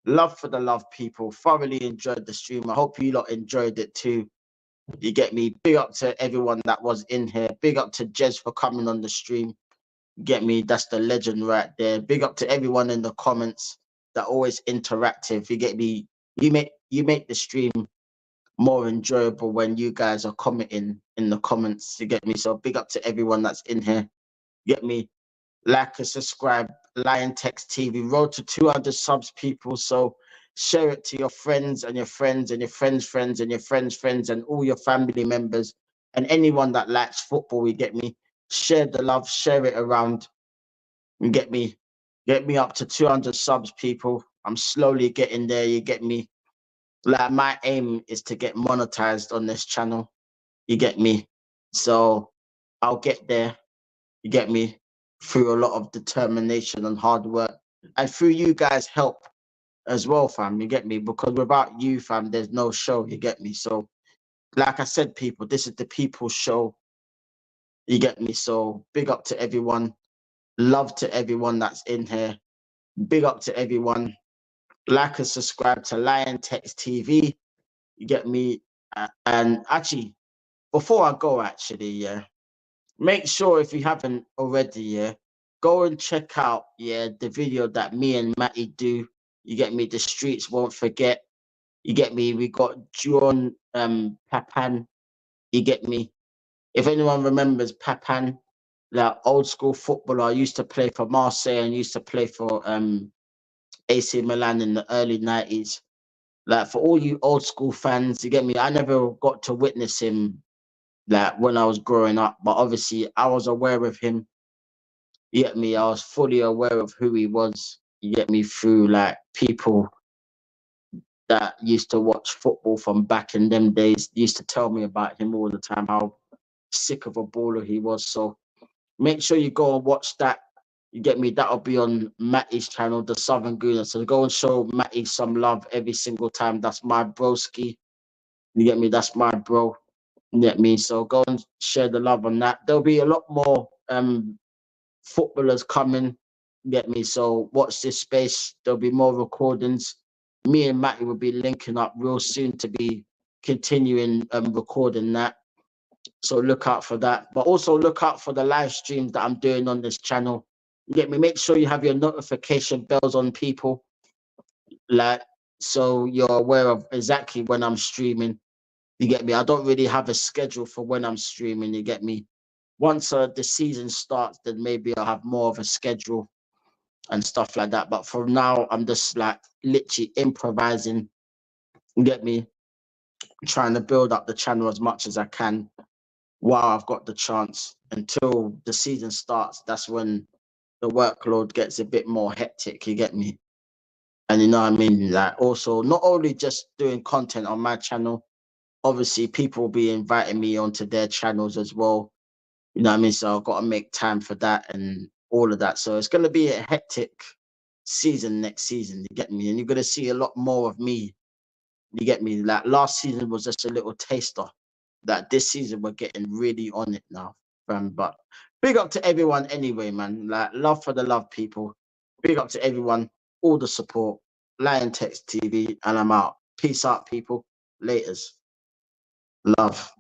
Love for the love, people. Thoroughly enjoyed the stream. I hope you lot enjoyed it too. You get me? Big up to everyone that was in here. Big up to Jez for coming on the stream. You get me? That's the legend right there. Big up to everyone in the comments that always interactive. You get me? You make the stream more enjoyable when you guys are commenting in the comments. You get me? So big up to everyone that's in here. You get me? Like and subscribe, Liontekz TV. Road to 200 subs, people. So share it to your friends and your friends and your friends' friends and your friends' friends and all your family members and anyone that likes football. You get me? Share the love, share it around. You get me? Get me up to 200 subs, people. I'm slowly getting there. You get me? Like my aim is to get monetized on this channel. You get me? So I'll get there. You get me? Through a lot of determination and hard work. And through you guys' help as well, fam. You get me? Because without you, fam, there's no show. You get me? So, like I said, people, this is the people's show. You get me? So, big up to everyone. Love to everyone that's in here. Big up to everyone. Like and subscribe to Liontekz TV. You get me? And actually, before I go, yeah, make sure if you haven't already, yeah, go and check out, yeah, the video that me and Matty do. You get me? The streets won't forget. You get me? We got John Papan. You get me? If anyone remembers Papan, that old school footballer, I used to play for Marseille and used to play for AC Milan in the early 90s. Like for all you old school fans, you get me? I never got to witness him like when I was growing up, but obviously I was aware of him. You get me? I was fully aware of who he was. You get me? Through like people that used to watch football from back in them days, used to tell me about him all the time, how sick of a baller he was. So make sure you go and watch that. You get me? That'll be on Matty's channel, the Southern Gooner. So go and show Matty some love every single time. That's my broski. You get me? That's my bro. You get me? So go and share the love on that. There'll be a lot more footballers coming. Get me? So watch this space. There'll be more recordings. Me and Matty will be linking up real soon to be continuing recording that. So look out for that. But also look out for the live streams that I'm doing on this channel. You get me? Make sure you have your notification bells on, people. Like, so you're aware of exactly when I'm streaming. You get me? I don't really have a schedule for when I'm streaming. You get me? Once the season starts, then maybe I'll have more of a schedule and stuff like that. But for now, I'm just like literally improvising. You get me? Trying to build up the channel as much as I can while I've got the chance until the season starts. That's when the workload gets a bit more hectic. You get me? And you know what I mean? Like also, not only just doing content on my channel, obviously people will be inviting me onto their channels as well. You know what I mean? So I've got to make time for that and all of that. So it's going to be a hectic season next season, you get me? And you're going to see a lot more of me, you get me? Like last season was just a little taster. That this season we're getting really on it now, fam. But big up to everyone anyway, man. Like love for the love, people. Big up to everyone, all the support. Liontekz TV, and I'm out. Peace out, people. Laters. Love.